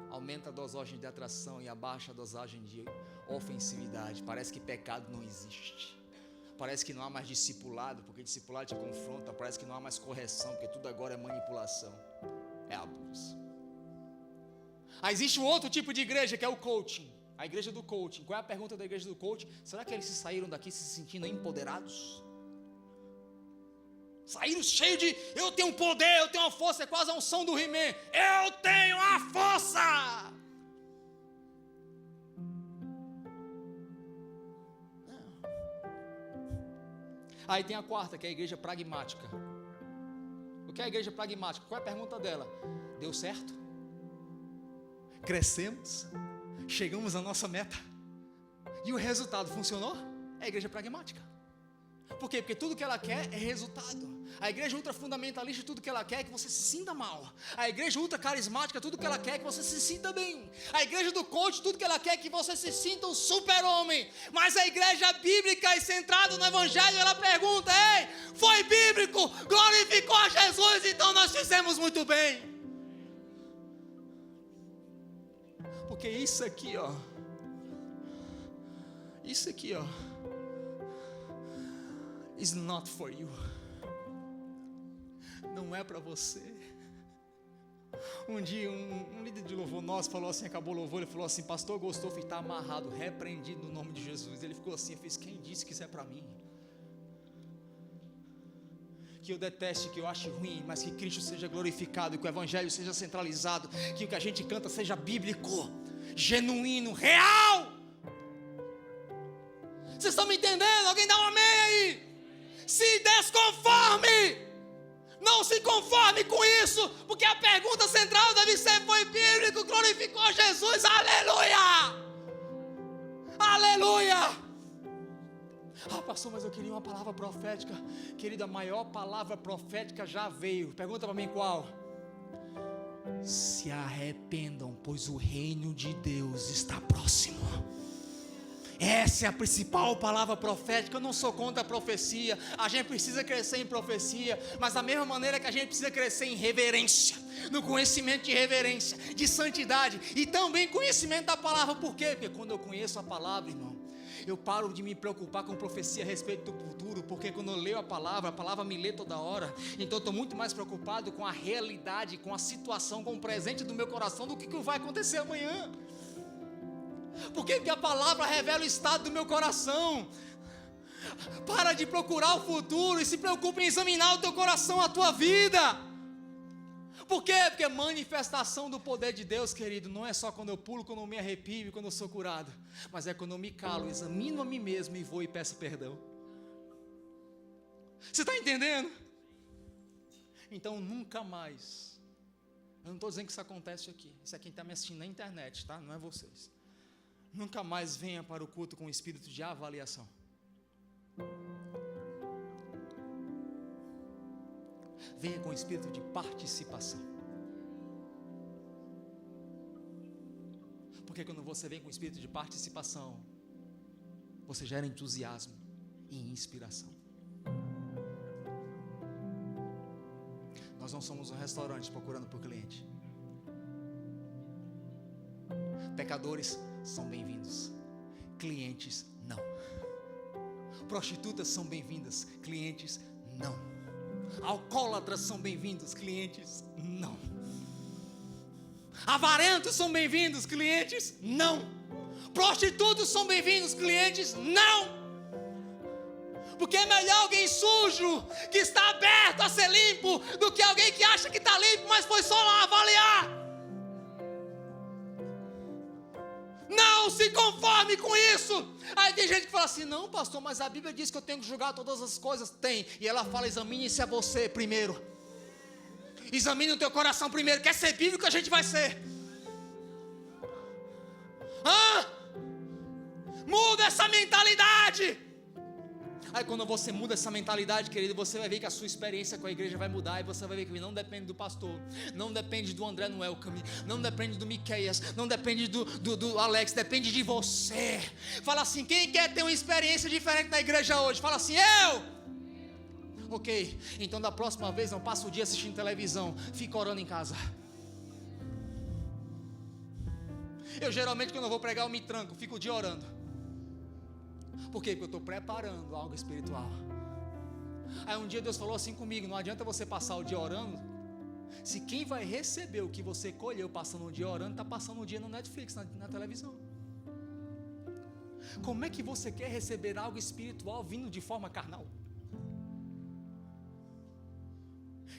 aumenta a dosagem de atração e abaixa a dosagem de ofensividade. Parece que pecado não existe. Parece que não há mais discipulado, porque discipulado te confronta. Parece que não há mais correção, porque tudo agora é manipulação, é abuso. Aí existe um outro tipo de igreja, que é o coaching. A igreja do coaching. Qual é a pergunta da igreja do coaching? Será que eles saíram daqui se sentindo empoderados? Saíram cheios de: eu tenho poder, eu tenho uma força. É quase a unção do He-Man: eu tenho a força. Aí tem a quarta, que é a igreja pragmática. O que é a igreja pragmática? Qual é a pergunta dela? Deu certo? Crescemos? Chegamos à nossa meta? E o resultado funcionou? É a igreja pragmática. Por quê? Porque tudo que ela quer é resultado. A igreja ultrafundamentalista, tudo que ela quer é que você se sinta mal. A igreja ultracarismática, tudo que ela quer é que você se sinta bem. A igreja do coach, tudo que ela quer é que você se sinta um super-homem. Mas a igreja bíblica e centrada no evangelho, ela pergunta: ei, foi bíblico, glorificou a Jesus, então nós fizemos muito bem. Porque isso aqui, ó, is not for you. Não é para você. Um dia um líder de louvor nosso falou assim, acabou o louvor, ele falou assim: pastor, gostou? Eu está amarrado, repreendido no nome de Jesus. Ele ficou assim, eu fiz: quem disse que isso é para mim? Que eu deteste, que eu ache ruim, mas que Cristo seja glorificado, que o evangelho seja centralizado, que o que a gente canta seja bíblico, genuíno, real. Vocês estão me entendendo? Alguém dá um amém aí? Se desconforme, não se conforme com isso, porque a pergunta central deve ser: foi bíblico, glorificou Jesus, aleluia, aleluia. Ah, pastor, mas eu queria uma palavra profética. Querido, a maior palavra profética já veio. Pergunta para mim qual? Se arrependam, pois o reino de Deus está próximo. Essa é a principal palavra profética. Eu não sou contra a profecia. A gente precisa crescer em profecia, mas da mesma maneira que a gente precisa crescer em reverência, no conhecimento de reverência, de santidade e também conhecimento da palavra. Por quê? Porque quando eu conheço a palavra, irmão, eu paro de me preocupar com profecia a respeito do futuro, porque quando eu leio a palavra me lê toda hora. Então eu estou muito mais preocupado com a realidade, com a situação, com o presente do meu coração, do que vai acontecer amanhã. Por quê? Porque a palavra revela o estado do meu coração. Para de procurar o futuro e se preocupe em examinar o teu coração, a tua vida. Por quê? Porque manifestação do poder de Deus, querido, não é só quando eu pulo, quando eu me arrepio, quando eu sou curado, mas é quando eu me calo, examino a mim mesmo e vou e peço perdão. Você está entendendo? Então nunca mais, eu não estou dizendo que isso acontece aqui, isso é quem está me assistindo na internet, tá? Não é vocês. Nunca mais venha para o culto com espírito de avaliação. Venha com espírito de participação. Porque quando você vem com espírito de participação, você gera entusiasmo e inspiração. Nós não somos um restaurante procurando por cliente. Pecadores são bem-vindos, clientes não. Prostitutas são bem-vindas, clientes não. Alcoólatras são bem-vindos, clientes não. Avarentos são bem-vindos, clientes não. Prostitutos são bem-vindos, clientes não. Porque é melhor alguém sujo, que está aberto a ser limpo, do que alguém que acha que está limpo, mas foi só lá avaliar. Não se conforme com isso. Aí tem gente que fala assim: não, pastor, mas a Bíblia diz que eu tenho que julgar todas as coisas. Tem, e ela fala: examine-se a você primeiro. Examine o teu coração primeiro. Quer ser bíblico, a gente vai ser. Muda essa mentalidade. Aí quando você muda essa mentalidade, querido, você vai ver que a sua experiência com a igreja vai mudar. E você vai ver que não depende do pastor, não depende do André no Welcome, não depende do Miqueias, não depende do Alex, depende de você. Fala assim: quem quer ter uma experiência diferente na igreja hoje? Fala assim: eu. Ok, então da próxima vez não passa o dia assistindo televisão, fica orando em casa. Eu geralmente quando eu vou pregar eu me tranco, fico o dia orando. Por quê? Porque eu estou preparando algo espiritual. Aí um dia Deus falou assim comigo: não adianta você passar o dia orando, se quem vai receber o que você colheu passando o dia orando, está passando o dia no Netflix, na televisão. Como é que você quer receber algo espiritual vindo de forma carnal?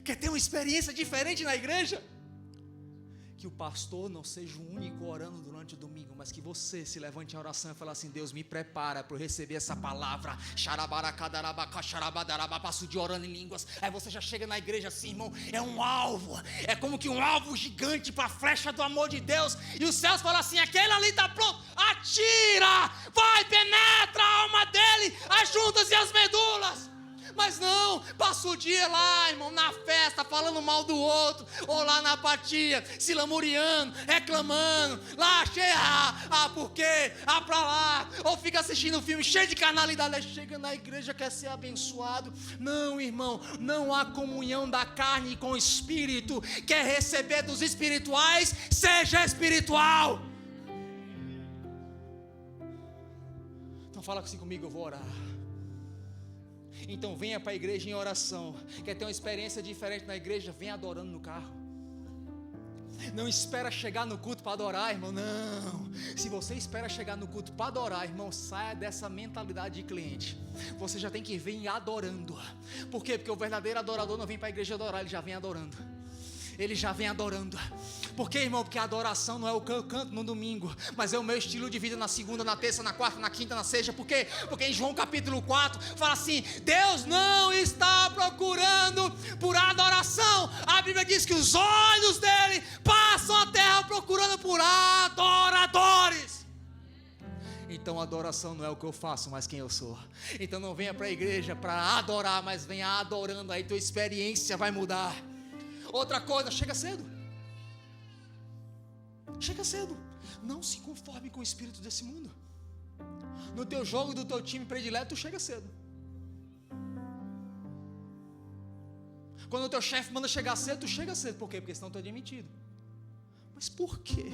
Quer ter uma experiência diferente na igreja? Que o pastor não seja o único orando durante o domingo, mas que você se levante em oração e fale assim: Deus, me prepara para eu receber essa palavra. Passa o dia orando em línguas. Aí você já chega na igreja assim, irmão, é um alvo, é como que um alvo gigante para a flecha do amor de Deus. E os céus falam assim: aquele ali está pronto, atira, vai, penetra a alma dele, as juntas e as medulas. Mas não, passa o dia lá, irmão, na festa, falando mal do outro, ou lá na apatia, se lamuriando, reclamando, lá cheia, por quê? Pra lá, ou fica assistindo um filme cheio de carnalidade, aí chega na igreja, quer ser abençoado. Não, irmão, não há comunhão da carne com o espírito. Quer receber dos espirituais, seja espiritual. Então fala assim comigo, eu vou orar. Então venha para a igreja em oração. Quer ter uma experiência diferente na igreja? Venha adorando no carro. Não espera chegar no culto para adorar, irmão. Não. Se você espera chegar no culto para adorar, irmão, saia dessa mentalidade de cliente. Você já tem que vir adorando. Por quê? Porque o verdadeiro adorador não vem para a igreja adorar, ele já vem adorando. Ele já vem adorando. Por quê, irmão? Porque a adoração não é o que eu canto no domingo, mas é o meu estilo de vida na segunda, na terça, na quarta, na quinta, na sexta. Por quê? Porque em João capítulo 4 fala assim: Deus não está procurando por adoração. A Bíblia diz que os olhos dele passam a terra procurando por adoradores. Então adoração não é o que eu faço, mas quem eu sou. Então não venha para a igreja para adorar, mas venha adorando. Aí tua experiência vai mudar. Outra coisa, chega cedo. Chega cedo. Não se conforme com o espírito desse mundo. No teu jogo do teu time predileto, tu chega cedo. Quando o teu chefe manda chegar cedo, tu chega cedo. Por quê? Porque senão tu é demitido. Mas por quê?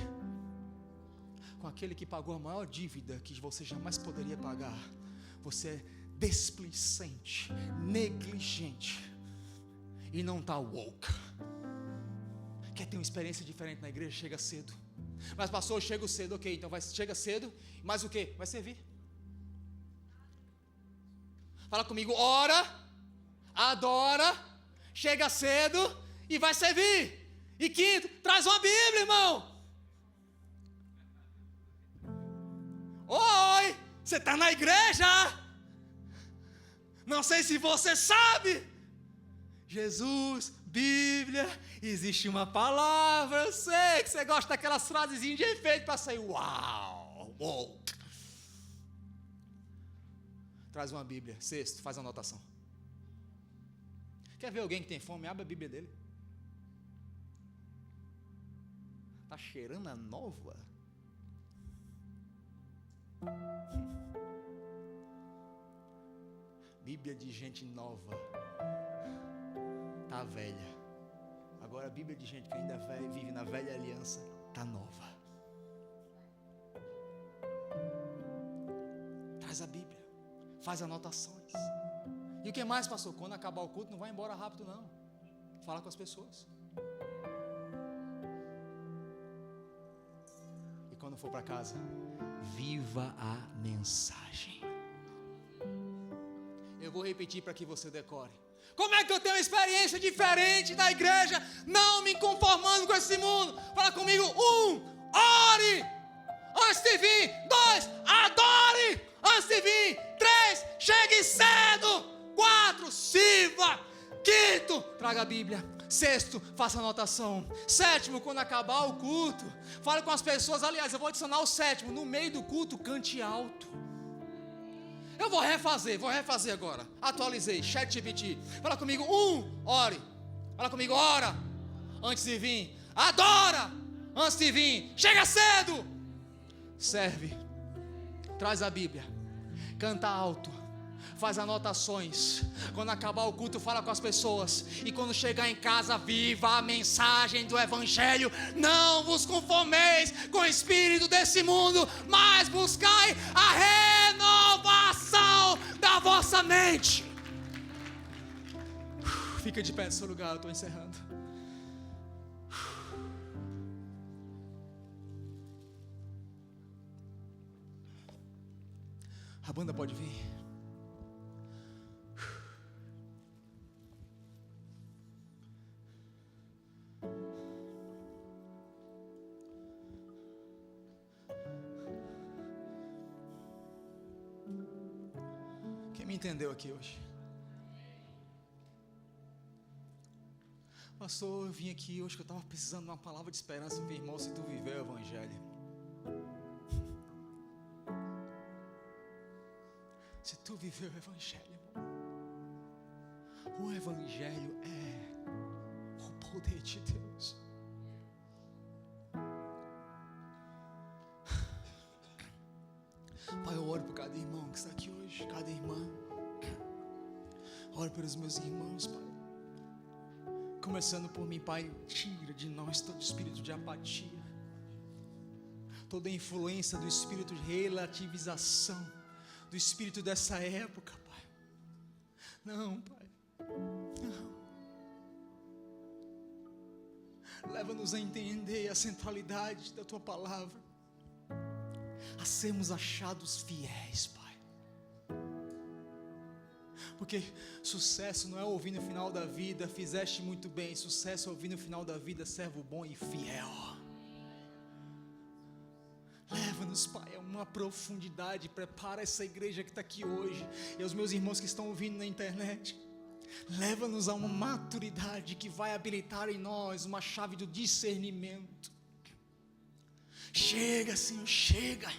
Com aquele que pagou a maior dívida que você jamais poderia pagar, você é displicente, negligente e não está woke. Quer ter uma experiência diferente na igreja? Chega cedo. Mas pastor, eu chego cedo, ok, então chega cedo, mas o que? Vai servir. Fala comigo, ora, adora, chega cedo e vai servir. E quinto, traz uma Bíblia, irmão. Oi, você está na igreja? Não sei se você sabe. Jesus, Bíblia, existe uma palavra. Eu sei que você gosta daquelas frasezinhas de efeito para sair. Uau, uou. Traz uma Bíblia. Sexto, faz a anotação. Quer ver alguém que tem fome? Abre a Bíblia dele. Está cheirando a nova? Bíblia de gente nova. Está velha. Agora a Bíblia de gente que ainda vive na velha aliança está nova. Traz a Bíblia. Faz anotações. E o que mais, pastor? Quando acabar o culto, não vai embora rápido, não. Fala com as pessoas. E quando for para casa, viva a mensagem. Eu vou repetir para que você decore. Como é que eu tenho uma experiência diferente da igreja, não me conformando com esse mundo? Fala comigo. 1, ore antes de vir. 2, adore antes de vir. 3, chegue cedo. 4, sirva. 5, traga a Bíblia. 6, faça anotação. 7, quando acabar o culto, fale com as pessoas. Aliás, eu vou adicionar o 7, no meio do culto, cante alto. Eu vou refazer agora. Atualizei, ChatGPT. Fala comigo, 1, ore. Fala comigo, ora antes de vir. Adora antes de vir. Chega cedo. Serve. Traz a Bíblia. Canta alto. Faz anotações. Quando acabar o culto, fala com as pessoas. E quando chegar em casa, viva a mensagem do Evangelho. Não vos conformeis com o espírito desse mundo, mas buscai a renovação da vossa mente. Fica de pé no seu lugar, eu estou encerrando. A banda pode vir. Quem me entendeu aqui hoje? Pastor, eu vim aqui hoje que eu estava precisando de uma palavra de esperança. Meu irmão, se tu viver o Evangelho, se tu viver o Evangelho, o Evangelho é o poder de Deus. Pai, eu oro por cada irmão que está aqui hoje, cada irmã. Oro pelos meus irmãos, Pai. Começando por mim, Pai, tira de nós todo espírito de apatia, toda influência do espírito de relativização, do espírito dessa época, Pai. Não, Pai, não. Leva-nos a entender a centralidade da Tua palavra, a sermos achados fiéis, Pai. Porque sucesso não é ouvir no final da vida, fizeste muito bem. Sucesso é ouvir no final da vida, servo bom e fiel. Leva-nos, Pai, a uma profundidade. Prepara essa igreja que está aqui hoje e os meus irmãos que estão ouvindo na internet. Leva-nos a uma maturidade que vai habilitar em nós uma chave do discernimento. Chega, Senhor, chega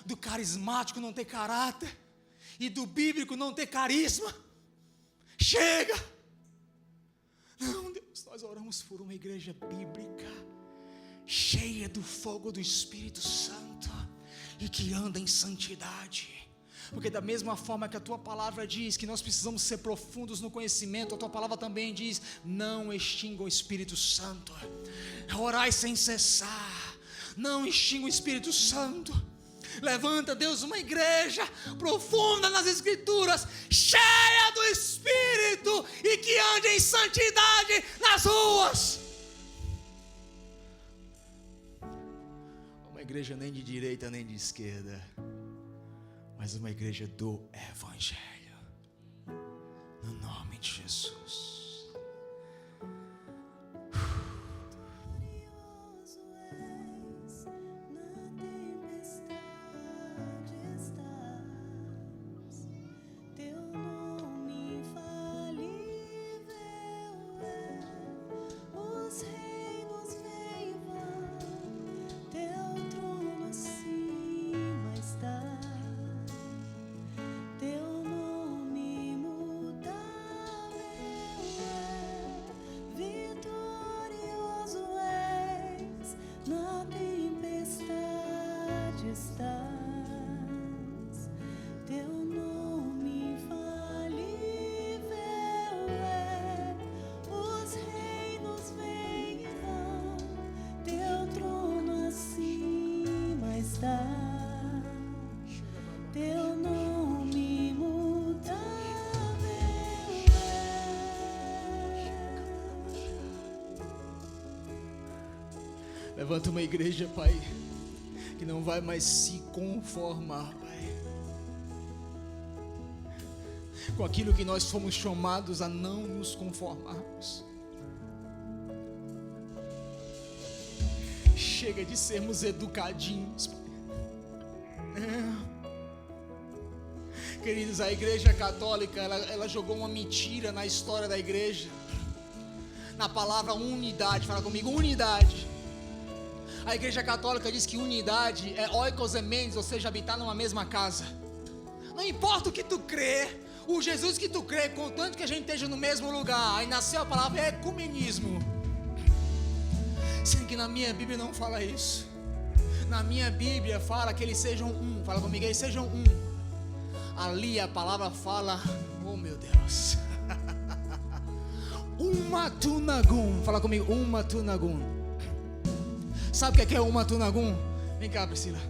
do carismático não ter caráter e do bíblico não ter carisma. Chega. Não, Deus, nós oramos por uma igreja bíblica, cheia do fogo do Espírito Santo, e que anda em santidade. Porque da mesma forma que a tua palavra diz que nós precisamos ser profundos no conhecimento, a tua palavra também diz: não extinga o Espírito Santo, orai sem cessar, não extinga o Espírito Santo. Levanta, Deus, uma igreja profunda nas Escrituras, cheia do Espírito e que ande em santidade nas ruas. Uma igreja nem de direita nem de esquerda, mas uma igreja do Evangelho, no nome de Jesus. Levanta uma igreja, Pai, que não vai mais se conformar, Pai, com aquilo que nós fomos chamados a não nos conformarmos. Chega de sermos educadinhos, Pai. Queridos, a Igreja Católica, ela jogou uma mentira na história da igreja, na palavra unidade. Fala comigo, unidade. A Igreja Católica diz que unidade é oikos emendes, ou seja, habitar numa mesma casa. Não importa o que tu crê, o Jesus que tu crê, contanto que a gente esteja no mesmo lugar. Aí nasceu a palavra ecumenismo. Sendo que na minha Bíblia não fala isso. Na minha Bíblia fala que eles sejam um. Fala comigo, eles sejam um. Ali a palavra fala, oh meu Deus, Umatunagum. Fala comigo, Umatunagum. Sabe o que é Umatunagum? Vem cá, Priscila.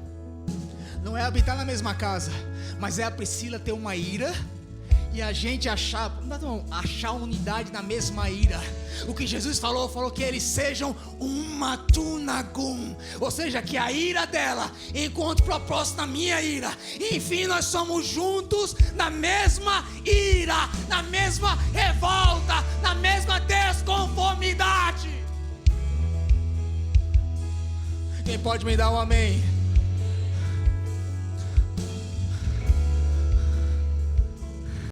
Não é habitar na mesma casa, mas é a Priscila ter uma ira e a gente achar unidade na mesma ira. O que Jesus falou que eles sejam Umatunagum, ou seja, que a ira dela encontre propósito na minha ira. Enfim, nós somos juntos na mesma ira, na mesma revolta, na mesma desconformidade. Quem pode me dar um amém?